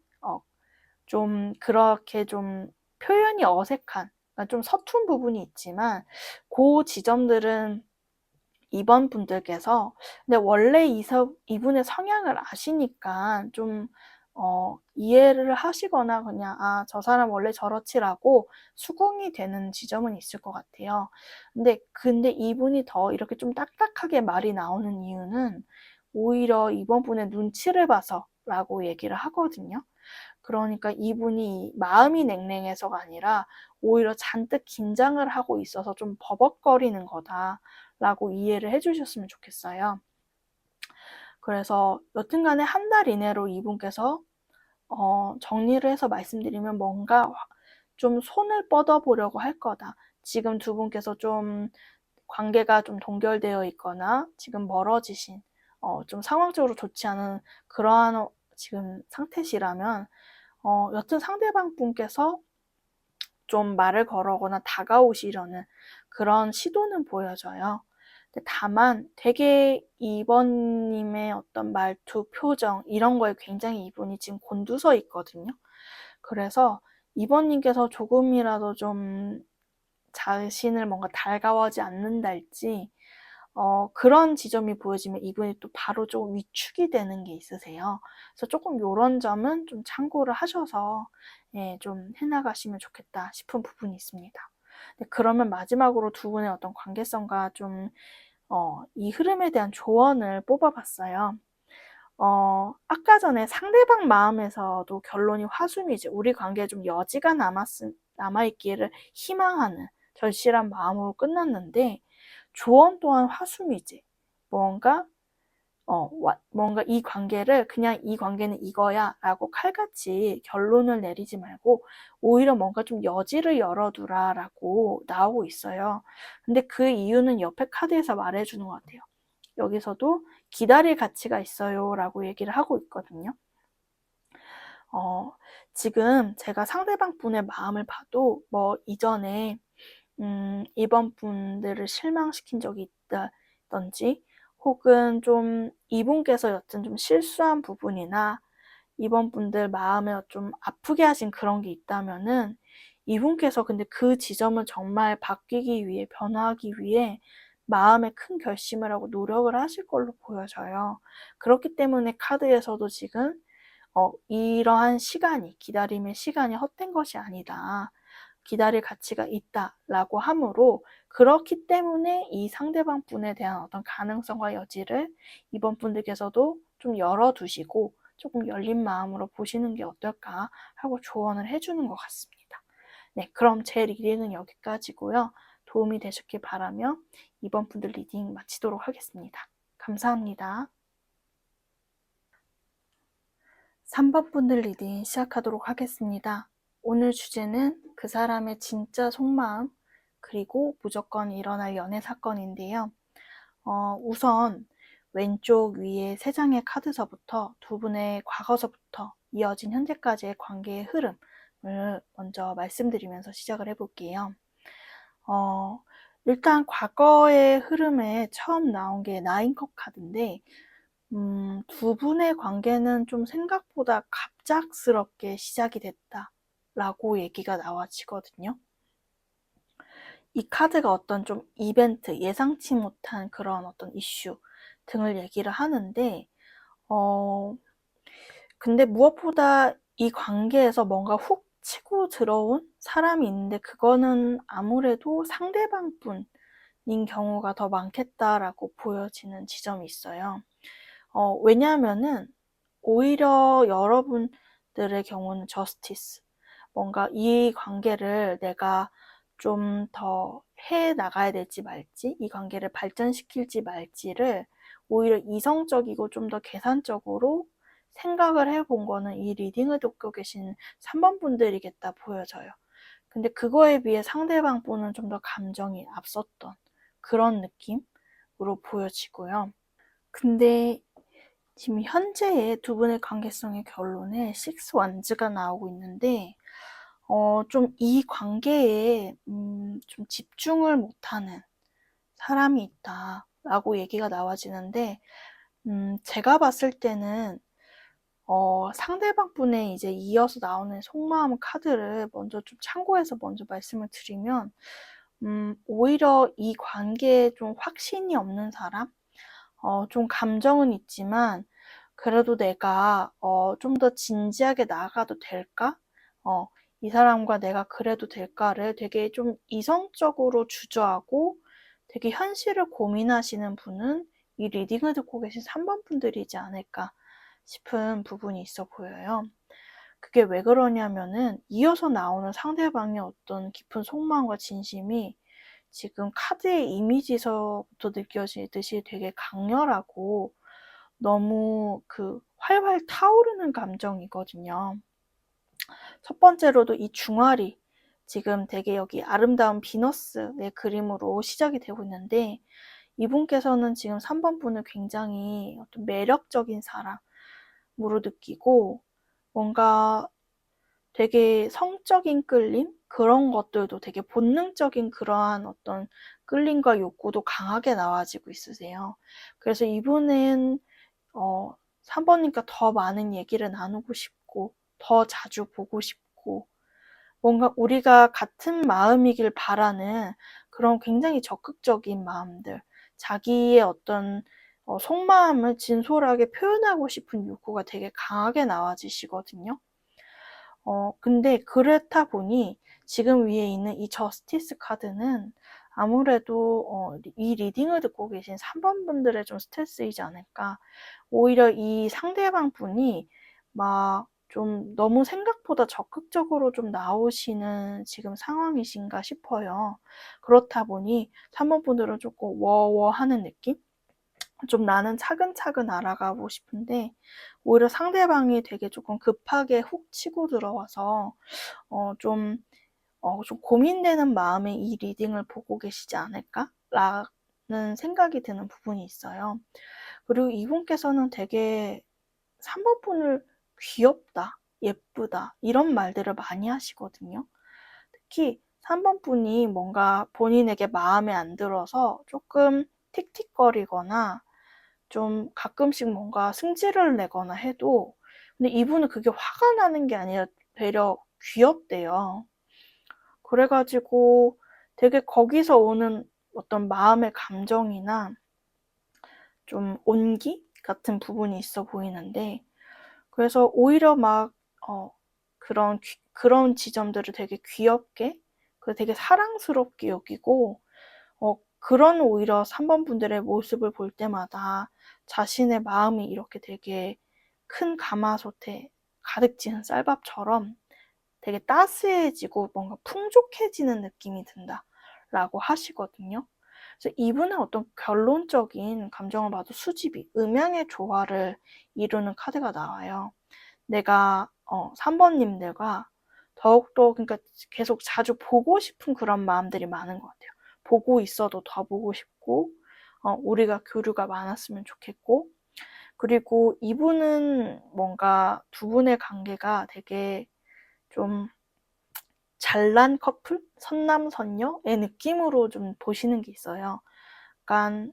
S1: 좀 그렇게 좀 표현이 어색한, 그러니까 좀 서툰 부분이 있지만, 그 지점들은 이번 분들께서, 근데 원래 이분의 성향을 아시니까 좀 이해를 하시거나 그냥 저 사람 원래 저렇지라고 수긍이 되는 지점은 있을 것 같아요. 근데 이분이 더 이렇게 좀 딱딱하게 말이 나오는 이유는 오히려 이번 분의 눈치를 봐서라고 얘기를 하거든요. 그러니까 이분이 마음이 냉랭해서가 아니라 오히려 잔뜩 긴장을 하고 있어서 좀 버벅거리는 거다라고 이해를 해주셨으면 좋겠어요. 그래서 여튼간에 한 달 이내로 이분께서 정리를 해서 말씀드리면 뭔가 좀 손을 뻗어보려고 할 거다. 지금 두 분께서 좀 관계가 좀 동결되어 있거나 지금 멀어지신 좀 상황적으로 좋지 않은 그러한 지금 상태시라면 여튼 상대방 분께서 좀 말을 걸어오거나 다가오시려는 그런 시도는 보여져요. 다만 되게 이번님의 어떤 말투, 표정 이런 거에 굉장히 이분이 지금 곤두서 있거든요. 그래서 이번님께서 조금이라도 좀 자신을 뭔가 달가워하지 않는달지 그런 지점이 보여지면 이분이 또 바로 좀 위축이 되는 게 있으세요. 그래서 조금 요런 점은 좀 참고를 하셔서 좀 해나가시면 좋겠다 싶은 부분이 있습니다. 그러면 마지막으로 두 분의 어떤 관계성과 좀 이 흐름에 대한 조언을 뽑아봤어요. 아까 전에 상대방 마음에서도 결론이 화수미지, 우리 관계에 좀 여지가 남아있기를 희망하는 절실한 마음으로 끝났는데, 조언 또한 화수미지. 뭔가 이 관계를 그냥 이 관계는 이거야 라고 칼같이 결론을 내리지 말고 오히려 뭔가 좀 여지를 열어두라 라고 나오고 있어요. 근데 그 이유는 옆에 카드에서 말해주는 것 같아요. 여기서도 기다릴 가치가 있어요 라고 얘기를 하고 있거든요. 지금 제가 상대방 분의 마음을 봐도 뭐 이전에 이번 분들을 실망시킨 적이 있다든지 혹은 좀 이분께서 여튼 좀 실수한 부분이나 이번 분들 마음을 좀 아프게 하신 그런 게 있다면은 이분께서 근데 그 지점을 정말 바뀌기 위해 변화하기 위해 마음에 큰 결심을 하고 노력을 하실 걸로 보여져요. 그렇기 때문에 카드에서도 지금 이러한 기다림의 시간이 헛된 것이 아니다. 기다릴 가치가 있다라고 하므로 그렇기 때문에 이 상대방 분에 대한 어떤 가능성과 여지를 이번 분들께서도 좀 열어두시고 조금 열린 마음으로 보시는 게 어떨까 하고 조언을 해주는 것 같습니다. 네, 그럼 제 리딩은 여기까지고요. 도움이 되셨길 바라며 이번 분들 리딩 마치도록 하겠습니다. 감사합니다. 3번 분들 리딩 시작하도록 하겠습니다. 오늘 주제는 그 사람의 진짜 속마음 그리고 무조건 일어날 연애 사건인데요. 우선 왼쪽 위에 3장의 카드서부터 두 분의 과거서부터 이어진 현재까지의 관계의 흐름을 먼저 말씀드리면서 시작을 해볼게요. 일단 과거의 흐름에 처음 나온 게 9컵 카드인데 두 분의 관계는 좀 생각보다 갑작스럽게 시작이 됐다라고 얘기가 나와지거든요. 이 카드가 어떤 좀 이벤트, 예상치 못한 그런 어떤 이슈 등을 얘기를 하는데, 근데 무엇보다 이 관계에서 뭔가 훅 치고 들어온 사람이 있는데, 그거는 아무래도 상대방 분인 경우가 더 많겠다라고 보여지는 지점이 있어요. 왜냐하면은 오히려 여러분들의 경우는 저스티스, 뭔가 이 관계를 내가 좀 더 해 나가야 될지 말지, 이 관계를 발전시킬지 말지를 오히려 이성적이고 좀 더 계산적으로 생각을 해본 거는 이 리딩을 듣고 계신 3번 분들이겠다 보여져요. 근데 그거에 비해 상대방 분은 좀 더 감정이 앞섰던 그런 느낌으로 보여지고요. 근데 지금 현재의 두 분의 관계성의 결론에 6 원즈가 나오고 있는데 좀 이 관계에 좀 집중을 못하는 사람이 있다라고 얘기가 나와지는데 제가 봤을 때는 상대방 분의 이제 이어서 나오는 속마음 카드를 먼저 좀 참고해서 먼저 말씀을 드리면 오히려 이 관계에 좀 확신이 없는 사람? 좀 감정은 있지만 그래도 내가 좀 더 진지하게 나아가도 될까? 이 사람과 내가 그래도 될까를 되게 좀 이성적으로 주저하고 되게 현실을 고민하시는 분은 이 리딩을 듣고 계신 3번 분들이지 않을까 싶은 부분이 있어 보여요. 그게 왜 그러냐면은 이어서 나오는 상대방의 어떤 깊은 속마음과 진심이 지금 카드의 이미지에서부터 느껴지듯이 되게 강렬하고 너무 활활 타오르는 감정이거든요. 첫 번째로도 이 중화리, 지금 되게 여기 아름다운 비너스의 그림으로 시작이 되고 있는데 이분께서는 지금 3번 분을 굉장히 어떤 매력적인 사람으로 느끼고 뭔가 되게 성적인 끌림? 그런 것들도 되게 본능적인 그러한 어떤 끌림과 욕구도 강하게 나와지고 있으세요. 그래서 이분은 3번이니까 더 많은 얘기를 나누고 싶고 더 자주 보고 싶고 뭔가 우리가 같은 마음이길 바라는 그런 굉장히 적극적인 마음들, 자기의 어떤 속마음을 진솔하게 표현하고 싶은 욕구가 되게 강하게 나와지시거든요. 근데 그렇다 보니 지금 위에 있는 이 저스티스 카드는 아무래도 이 리딩을 듣고 계신 3번 분들의 좀 스트레스이지 않을까. 오히려 이 상대방 분이 막 좀 너무 생각보다 적극적으로 좀 나오시는 지금 상황이신가 싶어요. 그렇다 보니 3번 분들은 조금 워워하는 느낌? 좀 나는 차근차근 알아가고 싶은데 오히려 상대방이 되게 조금 급하게 훅 치고 들어와서 좀 고민되는 마음에 이 리딩을 보고 계시지 않을까라는 생각이 드는 부분이 있어요. 그리고 이분께서는 되게 3번 분을 귀엽다, 예쁘다 이런 말들을 많이 하시거든요. 특히 3번 분이 뭔가 본인에게 마음에 안 들어서 조금 틱틱거리거나 좀 가끔씩 뭔가 승질을 내거나 해도 근데 이분은 그게 화가 나는 게 아니라 되려 귀엽대요. 그래가지고 되게 거기서 오는 어떤 마음의 감정이나 좀 온기 같은 부분이 있어 보이는데 그래서 오히려 막 그런 지점들을 되게 귀엽게 그리고 되게 사랑스럽게 여기고 그런 오히려 3번 분들의 모습을 볼 때마다 자신의 마음이 이렇게 되게 큰 가마솥에 가득 지은 쌀밥처럼 되게 따스해지고 뭔가 풍족해지는 느낌이 든다라고 하시거든요. 그래서 이분의 어떤 결론적인 감정을 봐도 수집이 음양의 조화를 이루는 카드가 나와요. 내가 3번님들과 더욱더 그러니까 계속 자주 보고 싶은 그런 마음들이 많은 것 같아요. 보고 있어도 더 보고 싶고 우리가 교류가 많았으면 좋겠고 그리고 이분은 뭔가 두 분의 관계가 되게 좀 잘난 커플? 선남선녀의 느낌으로 좀 보시는 게 있어요. 약간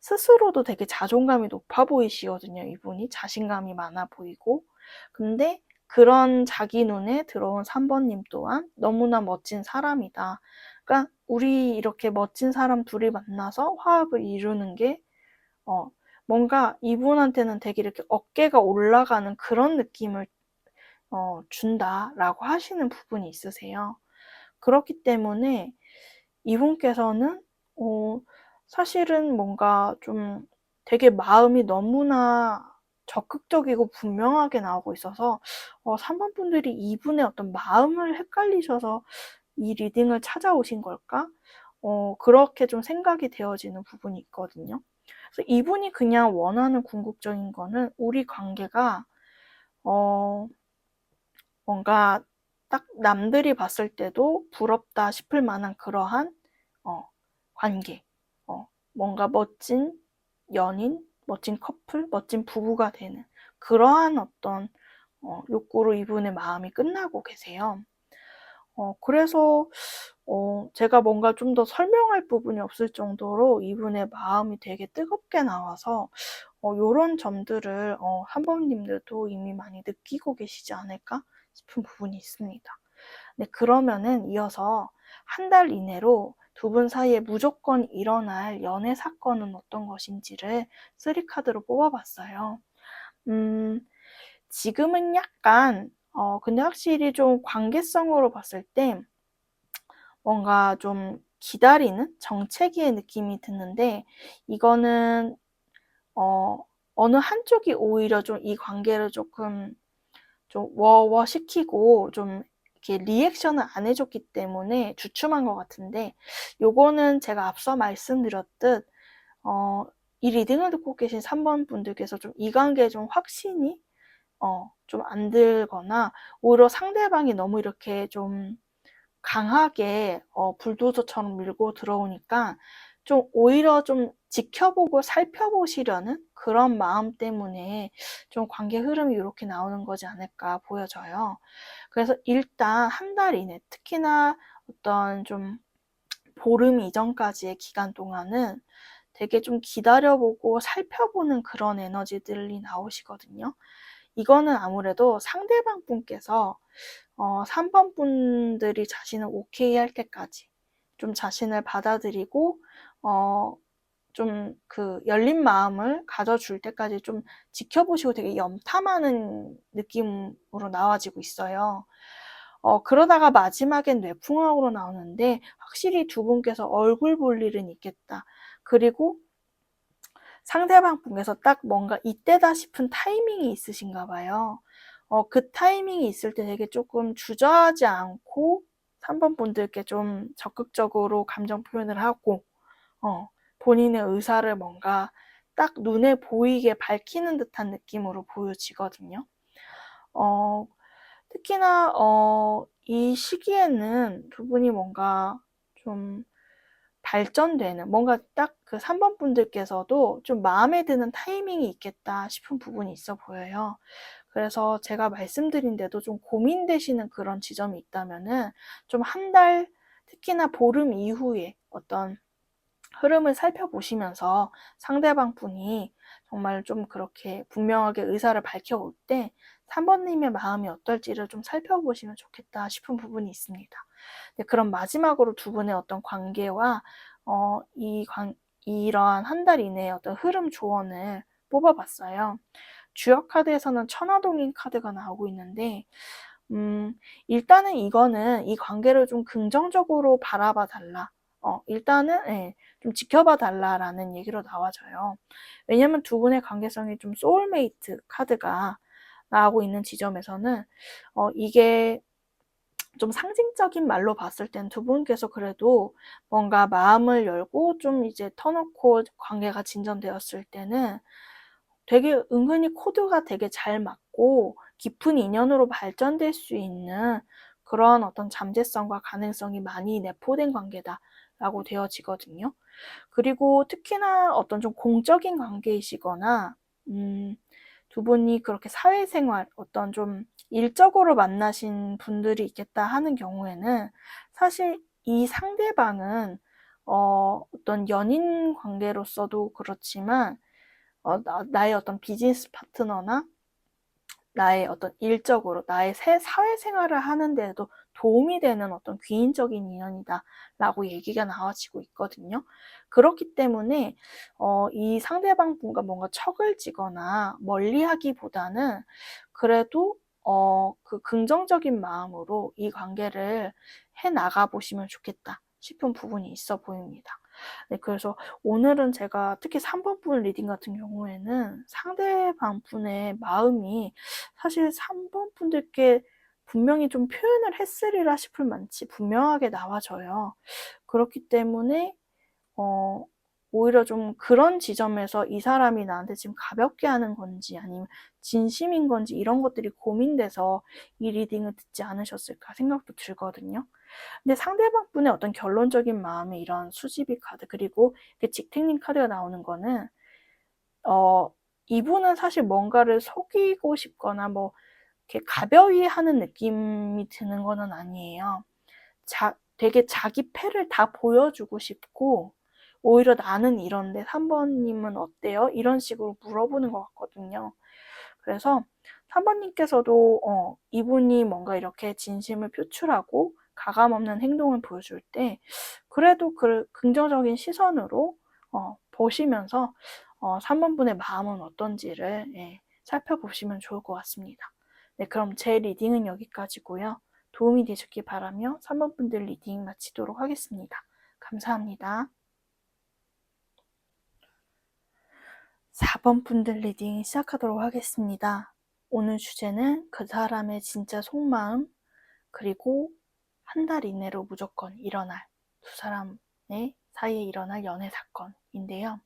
S1: 스스로도 되게 자존감이 높아 보이시거든요. 이분이 자신감이 많아 보이고 근데 그런 자기 눈에 들어온 3번님 또한 너무나 멋진 사람이다. 그러니까 우리 이렇게 멋진 사람 둘이 만나서 화합을 이루는 게 뭔가 이분한테는 되게 이렇게 어깨가 올라가는 그런 느낌을 준다라고 하시는 부분이 있으세요. 그렇기 때문에 이분께서는 사실은 뭔가 좀 되게 마음이 너무나 적극적이고 분명하게 나오고 있어서 3번 분들이 이분의 어떤 마음을 헷갈리셔서 이 리딩을 찾아오신 걸까? 그렇게 좀 생각이 되어지는 부분이 있거든요. 그래서 이분이 그냥 원하는 궁극적인 거는 우리 관계가 어, 뭔가 딱 남들이 봤을 때도 부럽다 싶을 만한 그러한 관계, 뭔가 멋진 연인, 멋진 커플, 멋진 부부가 되는 그러한 어떤 욕구로 이분의 마음이 끝나고 계세요. 그래서 제가 뭔가 좀 더 설명할 부분이 없을 정도로 이분의 마음이 되게 뜨겁게 나와서 요런 점들을 한번님들도 이미 많이 느끼고 계시지 않을까 싶은 부분이 있습니다. 네, 그러면은 이어서 한 달 이내로 두 분 사이에 무조건 일어날 연애 사건은 어떤 것인지를 3카드로 뽑아봤어요. 지금은 약간 근데 확실히 좀 관계성으로 봤을 때 뭔가 좀 기다리는 정체기의 느낌이 드는데, 이거는 어느 한쪽이 오히려 좀 이 관계를 조금 좀 워워 시키고 좀 이렇게 리액션을 안 해줬기 때문에 주춤한 것 같은데, 요거는 제가 앞서 말씀드렸듯 이 리딩을 듣고 계신 3번 분들께서 좀 이 관계에 좀 확신이 좀 안 들거나 오히려 상대방이 너무 이렇게 좀 강하게 불도저처럼 밀고 들어오니까 좀 오히려 좀 지켜보고 살펴보시려는 그런 마음 때문에 좀 관계 흐름이 이렇게 나오는 거지 않을까 보여져요. 그래서 일단 한 달 이내, 특히나 어떤 좀 보름 이전까지의 기간 동안은 되게 좀 기다려보고 살펴보는 그런 에너지들이 나오시거든요. 이거는 아무래도 상대방 분께서 3번 분들이 자신을 오케이 할 때까지 좀 자신을 받아들이고 좀 그 열린 마음을 가져줄 때까지 좀 지켜보시고 되게 염탐하는 느낌으로 나와지고 있어요. 그러다가 마지막엔 뇌풍악으로 나오는데, 확실히 두 분께서 얼굴 볼 일은 있겠다. 그리고 상대방 분께서 딱 뭔가 이때다 싶은 타이밍이 있으신가 봐요. 그 타이밍이 있을 때 되게 조금 주저하지 않고 3번 분들께 좀 적극적으로 감정 표현을 하고 본인의 의사를 뭔가 딱 눈에 보이게 밝히는 듯한 느낌으로 보여지거든요. 특히나 이 시기에는 두 분이 뭔가 좀 발전되는, 뭔가 딱 그 3번 분들께서도 좀 마음에 드는 타이밍이 있겠다 싶은 부분이 있어 보여요. 그래서 제가 말씀드린데도 좀 고민되시는 그런 지점이 있다면은 좀 한 달, 특히나 보름 이후에 어떤 흐름을 살펴보시면서 상대방 분이 정말 좀 그렇게 분명하게 의사를 밝혀올 때 3번님의 마음이 어떨지를 좀 살펴보시면 좋겠다 싶은 부분이 있습니다. 네, 그럼 마지막으로 두 분의 어떤 관계와 이러한 한 달 이내의 어떤 흐름 조언을 뽑아봤어요. 주역 카드에서는 천하동인 카드가 나오고 있는데, 일단은 이거는 이 관계를 좀 긍정적으로 바라봐 달라. 일단은 예, 좀 지켜봐 달라라는 얘기로 나와져요. 왜냐면 두 분의 관계성이 좀 소울메이트 카드가 나오고 있는 지점에서는 이게 좀 상징적인 말로 봤을 땐 두 분께서 그래도 뭔가 마음을 열고 좀 이제 터놓고 관계가 진전되었을 때는 되게 은근히 코드가 되게 잘 맞고 깊은 인연으로 발전될 수 있는 그런 어떤 잠재성과 가능성이 많이 내포된 관계다라고 되어지거든요. 그리고 특히나 어떤 좀 공적인 관계이시거나 두 분이 그렇게 사회생활, 어떤 좀 일적으로 만나신 분들이 있겠다 하는 경우에는 사실 이 상대방은 어떤 연인 관계로서도 그렇지만 나의 어떤 비즈니스 파트너나 나의 어떤 일적으로 나의 사회생활을 하는 데에도 도움이 되는 어떤 귀인적인 인연이다라고 얘기가 나와지고 있거든요. 그렇기 때문에 이 상대방 분과 뭔가 척을 지거나 멀리하기보다는 그래도 그 긍정적인 마음으로 이 관계를 해 나가 보시면 좋겠다 싶은 부분이 있어 보입니다. 네, 그래서 오늘은 제가 특히 3번 분 리딩 같은 경우에는 상대방 분의 마음이 사실 3번 분들께 분명히 좀 표현을 했으리라 싶을 만치 분명하게 나와져요. 그렇기 때문에 오히려 좀 그런 지점에서 이 사람이 나한테 지금 가볍게 하는 건지 아니면 진심인 건지 이런 것들이 고민돼서 이 리딩을 듣지 않으셨을까 생각도 들거든요. 근데 상대방 분의 어떤 결론적인 마음이 이런 수집이 카드 그리고 직택링 카드가 나오는 거는 이분은 사실 뭔가를 속이고 싶거나 뭐 이렇게 가벼이 하는 느낌이 드는 거는 아니에요. 되게 자기 패를 다 보여주고 싶고 오히려 나는 이런데 3번님은 어때요? 이런 식으로 물어보는 것 같거든요. 그래서 3번님께서도 이분이 뭔가 이렇게 진심을 표출하고 가감없는 행동을 보여줄 때 그래도 긍정적인 시선으로 보시면서 3번분의 마음은 어떤지를 살펴보시면 좋을 것 같습니다. 네, 그럼 제 리딩은 여기까지고요. 도움이 되셨길 바라며 3번분들 리딩 마치도록 하겠습니다. 감사합니다. 4번분들 리딩 시작하도록 하겠습니다. 오늘 주제는 그 사람의 진짜 속마음 그리고 한 달 이내로 무조건 일어날 두 사람의 사이에 일어날 연애 사건인데요.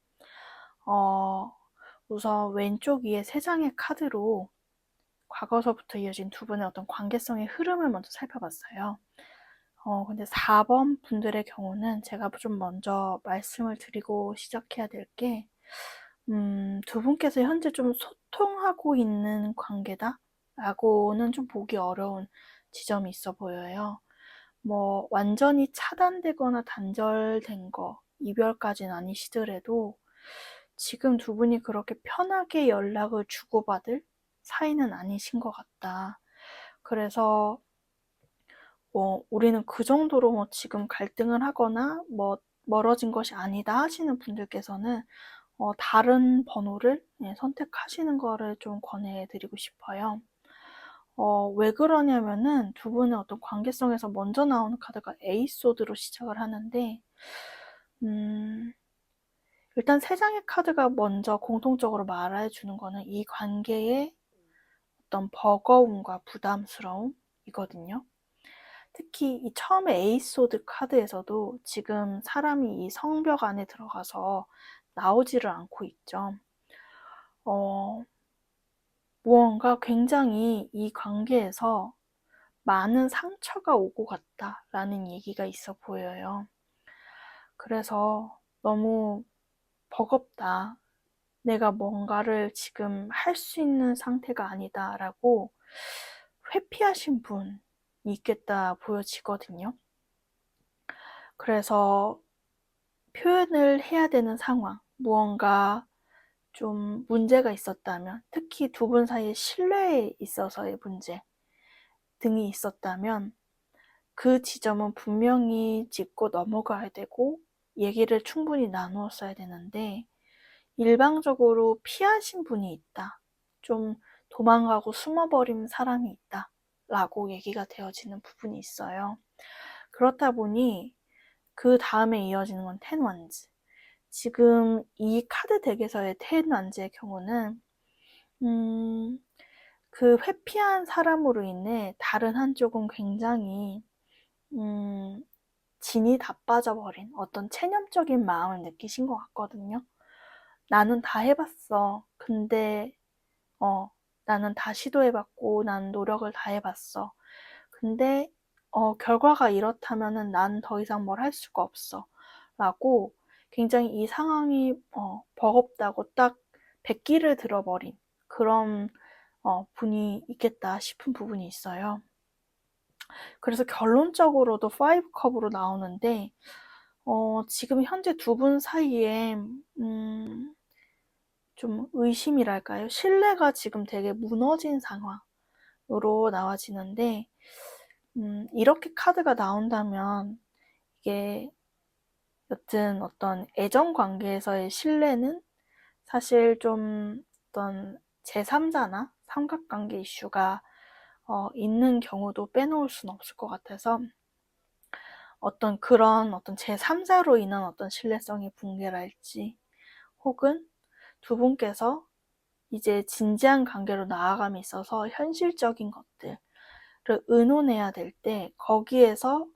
S1: 우선 왼쪽 위에 3장의 카드로 과거서부터 이어진 두 분의 어떤 관계성의 흐름을 먼저 살펴봤어요. 근데 4번 분들의 경우는 제가 좀 먼저 말씀을 드리고 시작해야 될 게, 두 분께서 현재 좀 소통하고 있는 관계다? 라고는 좀 보기 어려운 지점이 있어 보여요. 뭐, 완전히 차단되거나 단절된 거, 이별까지는 아니시더라도, 지금 두 분이 그렇게 편하게 연락을 주고받을 사이는 아니신 것 같다. 그래서 우리는 그 정도로 뭐 지금 갈등을 하거나 뭐 멀어진 것이 아니다 하시는 분들께서는 다른 번호를 선택하시는 거를 좀 권해드리고 싶어요. 왜 그러냐면은 두 분의 어떤 관계성에서 먼저 나오는 카드가 에이소드로 시작을 하는데, 일단 3장의 카드가 먼저 공통적으로 말해주는 거는 이 관계의 어떤 버거움과 부담스러움이거든요. 특히 이 처음에 에이소드 카드에서도 지금 사람이 이 성벽 안에 들어가서 나오지를 않고 있죠. 무언가 굉장히 이 관계에서 많은 상처가 오고 갔다라는 얘기가 있어 보여요. 그래서 너무 버겁다. 내가 뭔가를 지금 할 수 있는 상태가 아니다라고 회피하신 분이 있겠다 보여지거든요. 그래서 표현을 해야 되는 상황, 무언가 좀 문제가 있었다면, 특히 두 분 사이의 신뢰에 있어서의 문제 등이 있었다면 그 지점은 분명히 짚고 넘어가야 되고 얘기를 충분히 나누었어야 되는데 일방적으로 피하신 분이 있다. 좀 도망가고 숨어버린 사람이 있다. 라고 얘기가 되어지는 부분이 있어요. 그렇다 보니 그 다음에 이어지는 건 텐 완즈. 지금 이 카드 덱에서의 텐 완즈의 경우는 그 회피한 사람으로 인해 다른 한쪽은 굉장히 진이 다 빠져버린 어떤 체념적인 마음을 느끼신 것 같거든요. 나는 다 해봤어. 근데 나는 다 시도해봤고 난 노력을 다 해봤어. 근데 결과가 이렇다면은 난 더 이상 뭘 할 수가 없어. 라고 굉장히 이 상황이 버겁다고 딱 백기를 들어버린 그런 분이 있겠다 싶은 부분이 있어요. 그래서 결론적으로도 5컵으로 나오는데 지금 현재 두 분 사이에 좀 의심이랄까요? 신뢰가 지금 되게 무너진 상황으로 나와지는데 이렇게 카드가 나온다면 이게 여튼 어떤 애정 관계에서의 신뢰는 사실 좀 어떤 제3자나 삼각관계 이슈가 있는 경우도 빼놓을 수는 없을 것 같아서 그런 제3자로 인한 어떤 신뢰성의 붕괴랄지 혹은 두 분께서 이제 진지한 관계로 나아감에 있어서 현실적인 것들을 의논해야 될 때 거기에서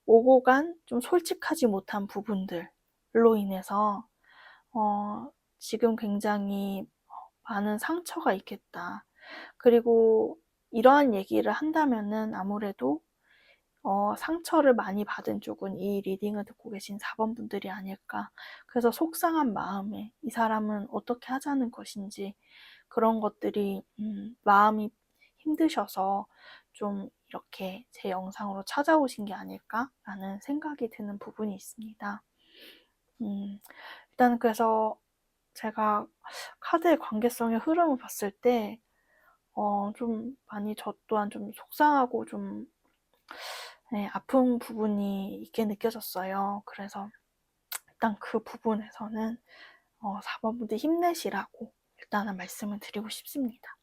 S1: 오고 간 좀 솔직하지 못한 부분들로 인해서 지금 굉장히 많은 상처가 있겠다. 그리고 이러한 얘기를 한다면은 아무래도 상처를 많이 받은 쪽은 이 리딩을 듣고 계신 4번 분들이 아닐까. 그래서 속상한 마음에 이 사람은 어떻게 하자는 것인지 그런 것들이 마음이 힘드셔서 좀 이렇게 제 영상으로 찾아오신 게 아닐까라는 생각이 드는 부분이 있습니다. 일단 그래서 제가 카드의 관계성의 흐름을 봤을 때 좀 많이 저 또한 좀 속상하고 좀 아픈 부분이 있게 느껴졌어요. 그래서 일단 그 부분에서는 4번 분들 힘내시라고 일단은 말씀을 드리고 싶습니다.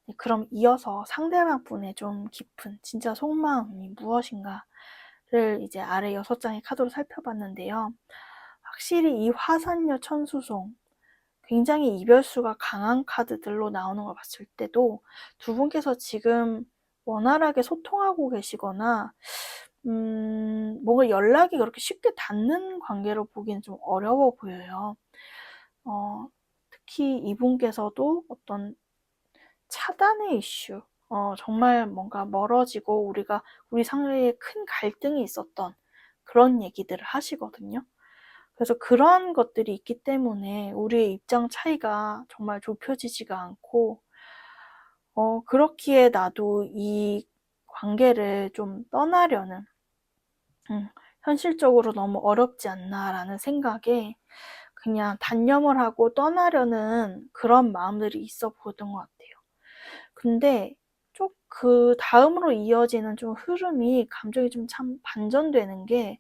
S1: 네, 그럼 이어서 상대방 분의 좀 깊은 진짜 속마음이 무엇인가를 이제 아래 6장의 카드로 살펴봤는데요. 확실히 이 화산녀 천수송 굉장히 이별수가 강한 카드들로 나오는 걸 봤을 때도 두 분께서 지금 원활하게 소통하고 계시거나 뭔가 연락이 그렇게 쉽게 닿는 관계로 보기는 좀 어려워 보여요. 특히 이분께서도 어떤 차단의 이슈, 정말 뭔가 멀어지고 우리 사이에 큰 갈등이 있었던 그런 얘기들을 하시거든요. 그래서 그러한 것들이 있기 때문에 우리의 입장 차이가 정말 좁혀지지가 않고 그렇기에 나도 이 관계를 좀 떠나려는 현실적으로 너무 어렵지 않나라는 생각에 그냥 단념을 하고 떠나려는 그런 마음들이 있어 보였던 것 같아요. 근데 좀 그 다음으로 이어지는 좀 흐름이 감정이 좀 참 반전되는 게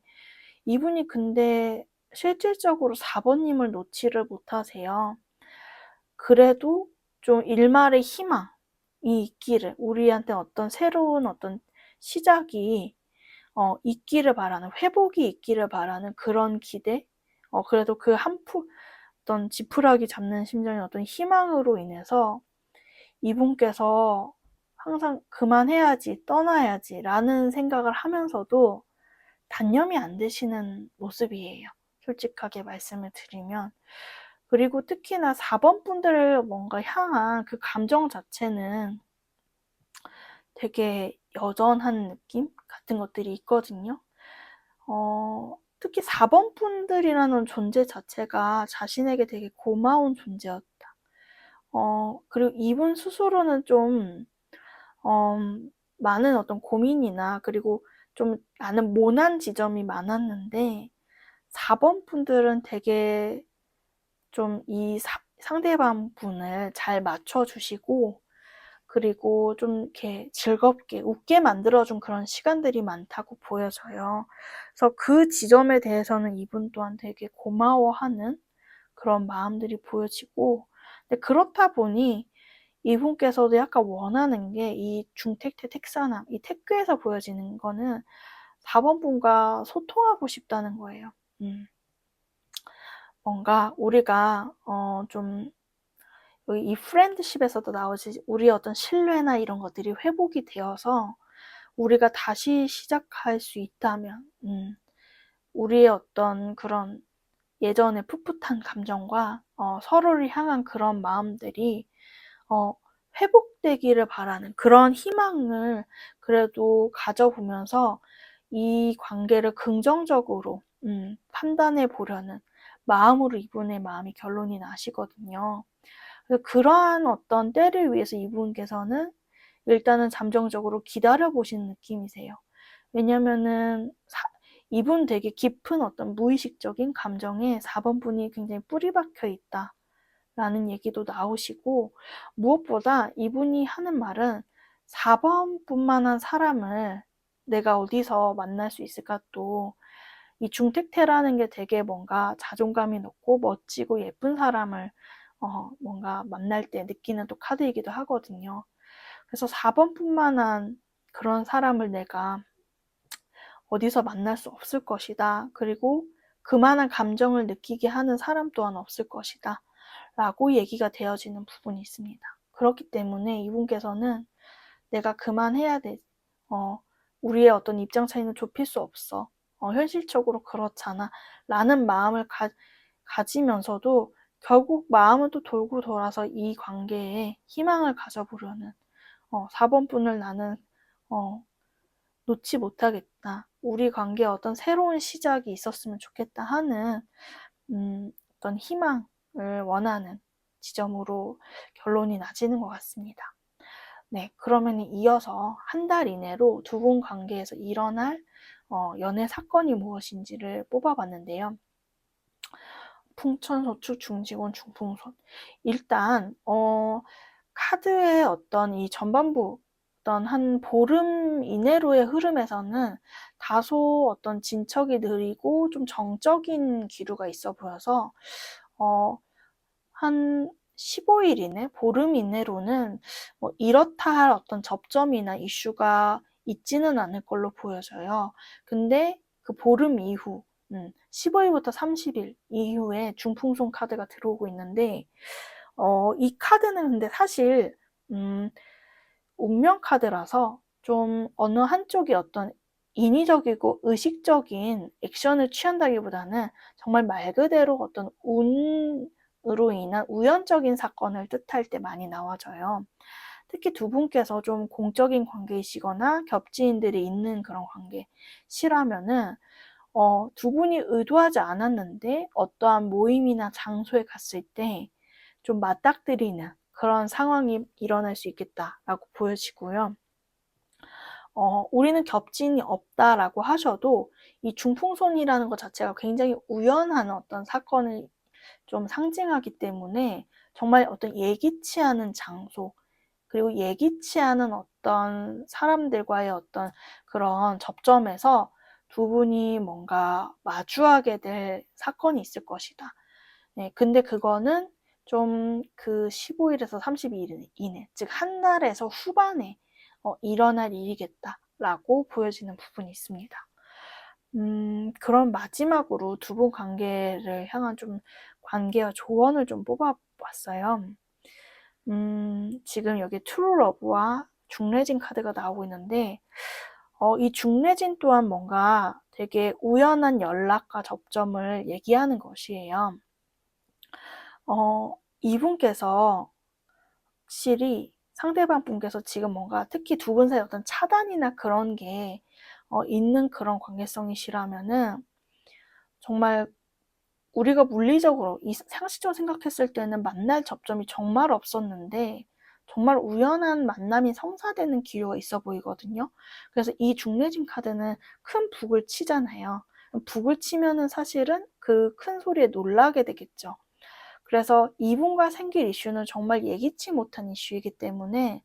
S1: 이분이 근데 실질적으로 4번님을 놓지를 못하세요. 그래도 좀 일말의 희망이 있기를, 우리한테 어떤 새로운 어떤 시작이 있기를 바라는, 회복이 있기를 바라는 그런 기대? 그래도 그 어떤 지푸라기 잡는 심정의 어떤 희망으로 인해서 이분께서 항상 그만해야지, 떠나야지 라는 생각을 하면서도 단념이 안 되시는 모습이에요. 솔직하게 말씀을 드리면. 그리고 특히나 4번 분들을 뭔가 향한 그 감정 자체는 되게 여전한 느낌 같은 것들이 있거든요. 특히 4번 분들이라는 존재 자체가 자신에게 되게 고마운 존재였다. 그리고 이분 스스로는 좀 많은 어떤 고민이나 그리고 좀 나는 모난 지점이 많았는데 4번 분들은 되게 좀 이 상대방 분을 잘 맞춰주시고 그리고 좀 이렇게 즐겁게 웃게 만들어준 그런 시간들이 많다고 보여져요. 그래서 그 지점에 대해서는 이분 또한 되게 고마워하는 그런 마음들이 보여지고 근데 그렇다 보니 이분께서도 약간 원하는 게 이 중택태 택사남, 이 택교에서 보여지는 거는 4번 분과 소통하고 싶다는 거예요. 뭔가 우리가 좀 이 프렌드십에서도 나오지 우리의 어떤 신뢰나 이런 것들이 회복이 되어서 우리가 다시 시작할 수 있다면 우리의 어떤 그런 예전의 풋풋한 감정과 서로를 향한 그런 마음들이 회복되기를 바라는 그런 희망을 그래도 가져보면서 이 관계를 긍정적으로 판단해 보려는 마음으로 이분의 마음이 결론이 나시거든요. 그래서 그러한 어떤 때를 위해서 이분께서는 일단은 잠정적으로 기다려 보시는 느낌이세요. 왜냐면은 이분 되게 깊은 어떤 무의식적인 감정에 4번 분이 굉장히 뿌리 박혀 있다. 라는 얘기도 나오시고 무엇보다 이분이 하는 말은 4번 뿐만한 사람을 내가 어디서 만날 수 있을까 또 이 중택태라는 게 되게 뭔가 자존감이 높고 멋지고 예쁜 사람을 뭔가 만날 때 느끼는 또 카드이기도 하거든요. 그래서 4번 뿐만한 그런 사람을 내가 어디서 만날 수 없을 것이다. 그리고 그만한 감정을 느끼게 하는 사람 또한 없을 것이다. 라고 얘기가 되어지는 부분이 있습니다. 그렇기 때문에 이분께서는 내가 그만해야 돼. 우리의 어떤 입장 차이는 좁힐 수 없어. 현실적으로 그렇잖아. 라는 마음을 가지면서도 결국 마음은 또 돌고 돌아서 이 관계에 희망을 가져보려는 4번 분을 나는 놓지 못하겠다. 우리 관계에 어떤 새로운 시작이 있었으면 좋겠다 하는 어떤 희망을 원하는 지점으로 결론이 나지는 것 같습니다. 네, 그러면 이어서 한 달 이내로 두 분 관계에서 일어날 연애 사건이 무엇인지를 뽑아봤는데요. 풍천소축, 중지곤, 중풍손. 일단 카드의 어떤 이 전반부 어떤 한 보름 이내로의 흐름에서는 다소 어떤 진척이 느리고 좀 정적인 기류가 있어 보여서 한 15일 이내, 보름 이내로는 뭐 이렇다 할 어떤 접점이나 이슈가 있지는 않을 걸로 보여져요. 근데 그 보름 이후 15일부터 30일 이후에 중풍손 카드가 들어오고 있는데 이 카드는 근데 사실 운명 카드라서 좀 어느 한쪽이 어떤 인위적이고 의식적인 액션을 취한다기보다는 정말 말 그대로 어떤 운으로 인한 우연적인 사건을 뜻할 때 많이 나와져요. 특히 두 분께서 좀 공적인 관계이시거나 겹지인들이 있는 그런 관계시라면은 두 분이 의도하지 않았는데 어떠한 모임이나 장소에 갔을 때 좀 맞닥뜨리는 그런 상황이 일어날 수 있겠다라고 보여지고요. 우리는 겹친이 없다라고 하셔도 이 중풍손이라는 것 자체가 굉장히 우연한 어떤 사건을 좀 상징하기 때문에 정말 어떤 예기치 않은 장소, 그리고 예기치 않은 어떤 사람들과의 어떤 그런 접점에서 두 분이 뭔가 마주하게 될 사건이 있을 것이다. 네, 근데 그거는 좀 그 15일에서 32일 이내, 즉 한 달에서 후반에 일어날 일이겠다라고 보여지는 부분이 있습니다. 그럼 마지막으로 두 분 관계를 향한 좀 관계와 조언을 좀 뽑아봤어요. 지금 여기 트루 러브와 중레진 카드가 나오고 있는데 이 중레진 또한 뭔가 되게 우연한 연락과 접점을 얘기하는 것이에요. 이분께서 확실히 상대방 분께서 지금 뭔가 특히 두 분 사이 어떤 차단이나 그런 게 있는 그런 관계성이시라면은 정말 우리가 물리적으로 상식적으로 생각했을 때는 만날 접점이 정말 없었는데 정말 우연한 만남이 성사되는 기회가 있어 보이거든요. 그래서 이 중뇌진 카드는 큰 북을 치잖아요. 북을 치면은 사실은 그 큰 소리에 놀라게 되겠죠. 그래서 이분과 생길 이슈는 정말 예기치 못한 이슈이기 때문에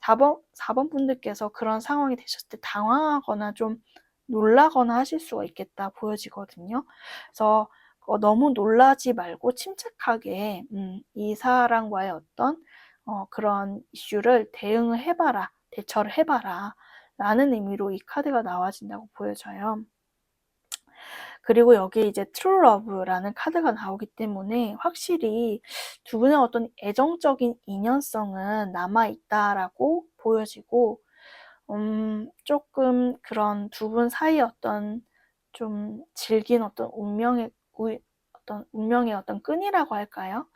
S1: 4번 분들께서 그런 상황이 되셨을 때 당황하거나 좀 놀라거나 하실 수가 있겠다 보여지거든요. 그래서 너무 놀라지 말고 침착하게 이 사람과의 어떤 그런 이슈를 대응을 해봐라, 대처를 해봐라 라는 의미로 이 카드가 나와진다고 보여져요. 그리고 여기에 이제 True Love라는 카드가 나오기 때문에 확실히 두 분의 어떤 애정적인 인연성은 남아있다라고 보여지고 조금 그런 두 분 사이의 어떤 좀 질긴 어떤 운명의 어떤 끈이라고 할까요?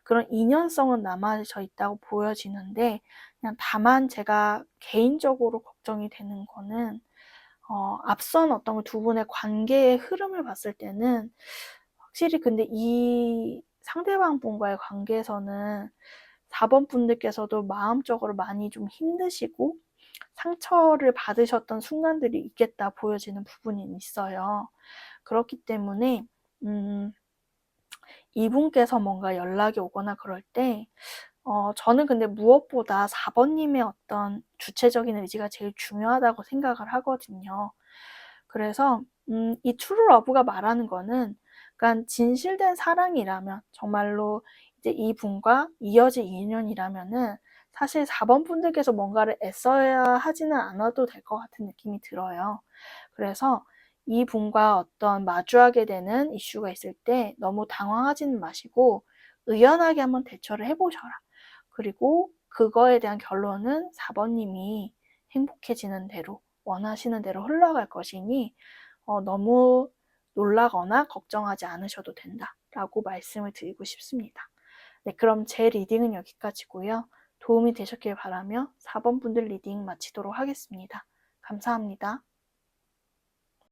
S1: 그런 인연성은 남아져 있다고 보여지는데 그냥 다만 제가 개인적으로 걱정이 되는 거는 앞선 어떤 두 분의 관계의 흐름을 봤을 때는 확실히 근데 이 상대방 분과의 관계에서는 4번 분들께서도 마음적으로 많이 좀 힘드시고 상처를 받으셨던 순간들이 있겠다 보여지는 부분이 있어요. 그렇기 때문에 이분께서 뭔가 연락이 오거나 그럴 때 저는 근데 무엇보다 4번님의 어떤 주체적인 의지가 제일 중요하다고 생각을 하거든요. 그래서 이 트루 러브가 말하는 거는 그러니까 진실된 사랑이라면 정말로 이제 이분과 이어질 인연이라면은 사실 4번 분들께서 뭔가를 애써야 하지는 않아도 될 것 같은 느낌이 들어요. 그래서 이분과 어떤 마주하게 되는 이슈가 있을 때 너무 당황하지는 마시고 의연하게 한번 대처를 해보셔라. 그리고 그거에 대한 결론은 4번님이 행복해지는 대로 원하시는 대로 흘러갈 것이니 너무 놀라거나 걱정하지 않으셔도 된다 라고 말씀을 드리고 싶습니다. 네, 그럼 제 리딩은 여기까지고요. 도움이 되셨길 바라며 4번 분들 리딩 마치도록 하겠습니다. 감사합니다.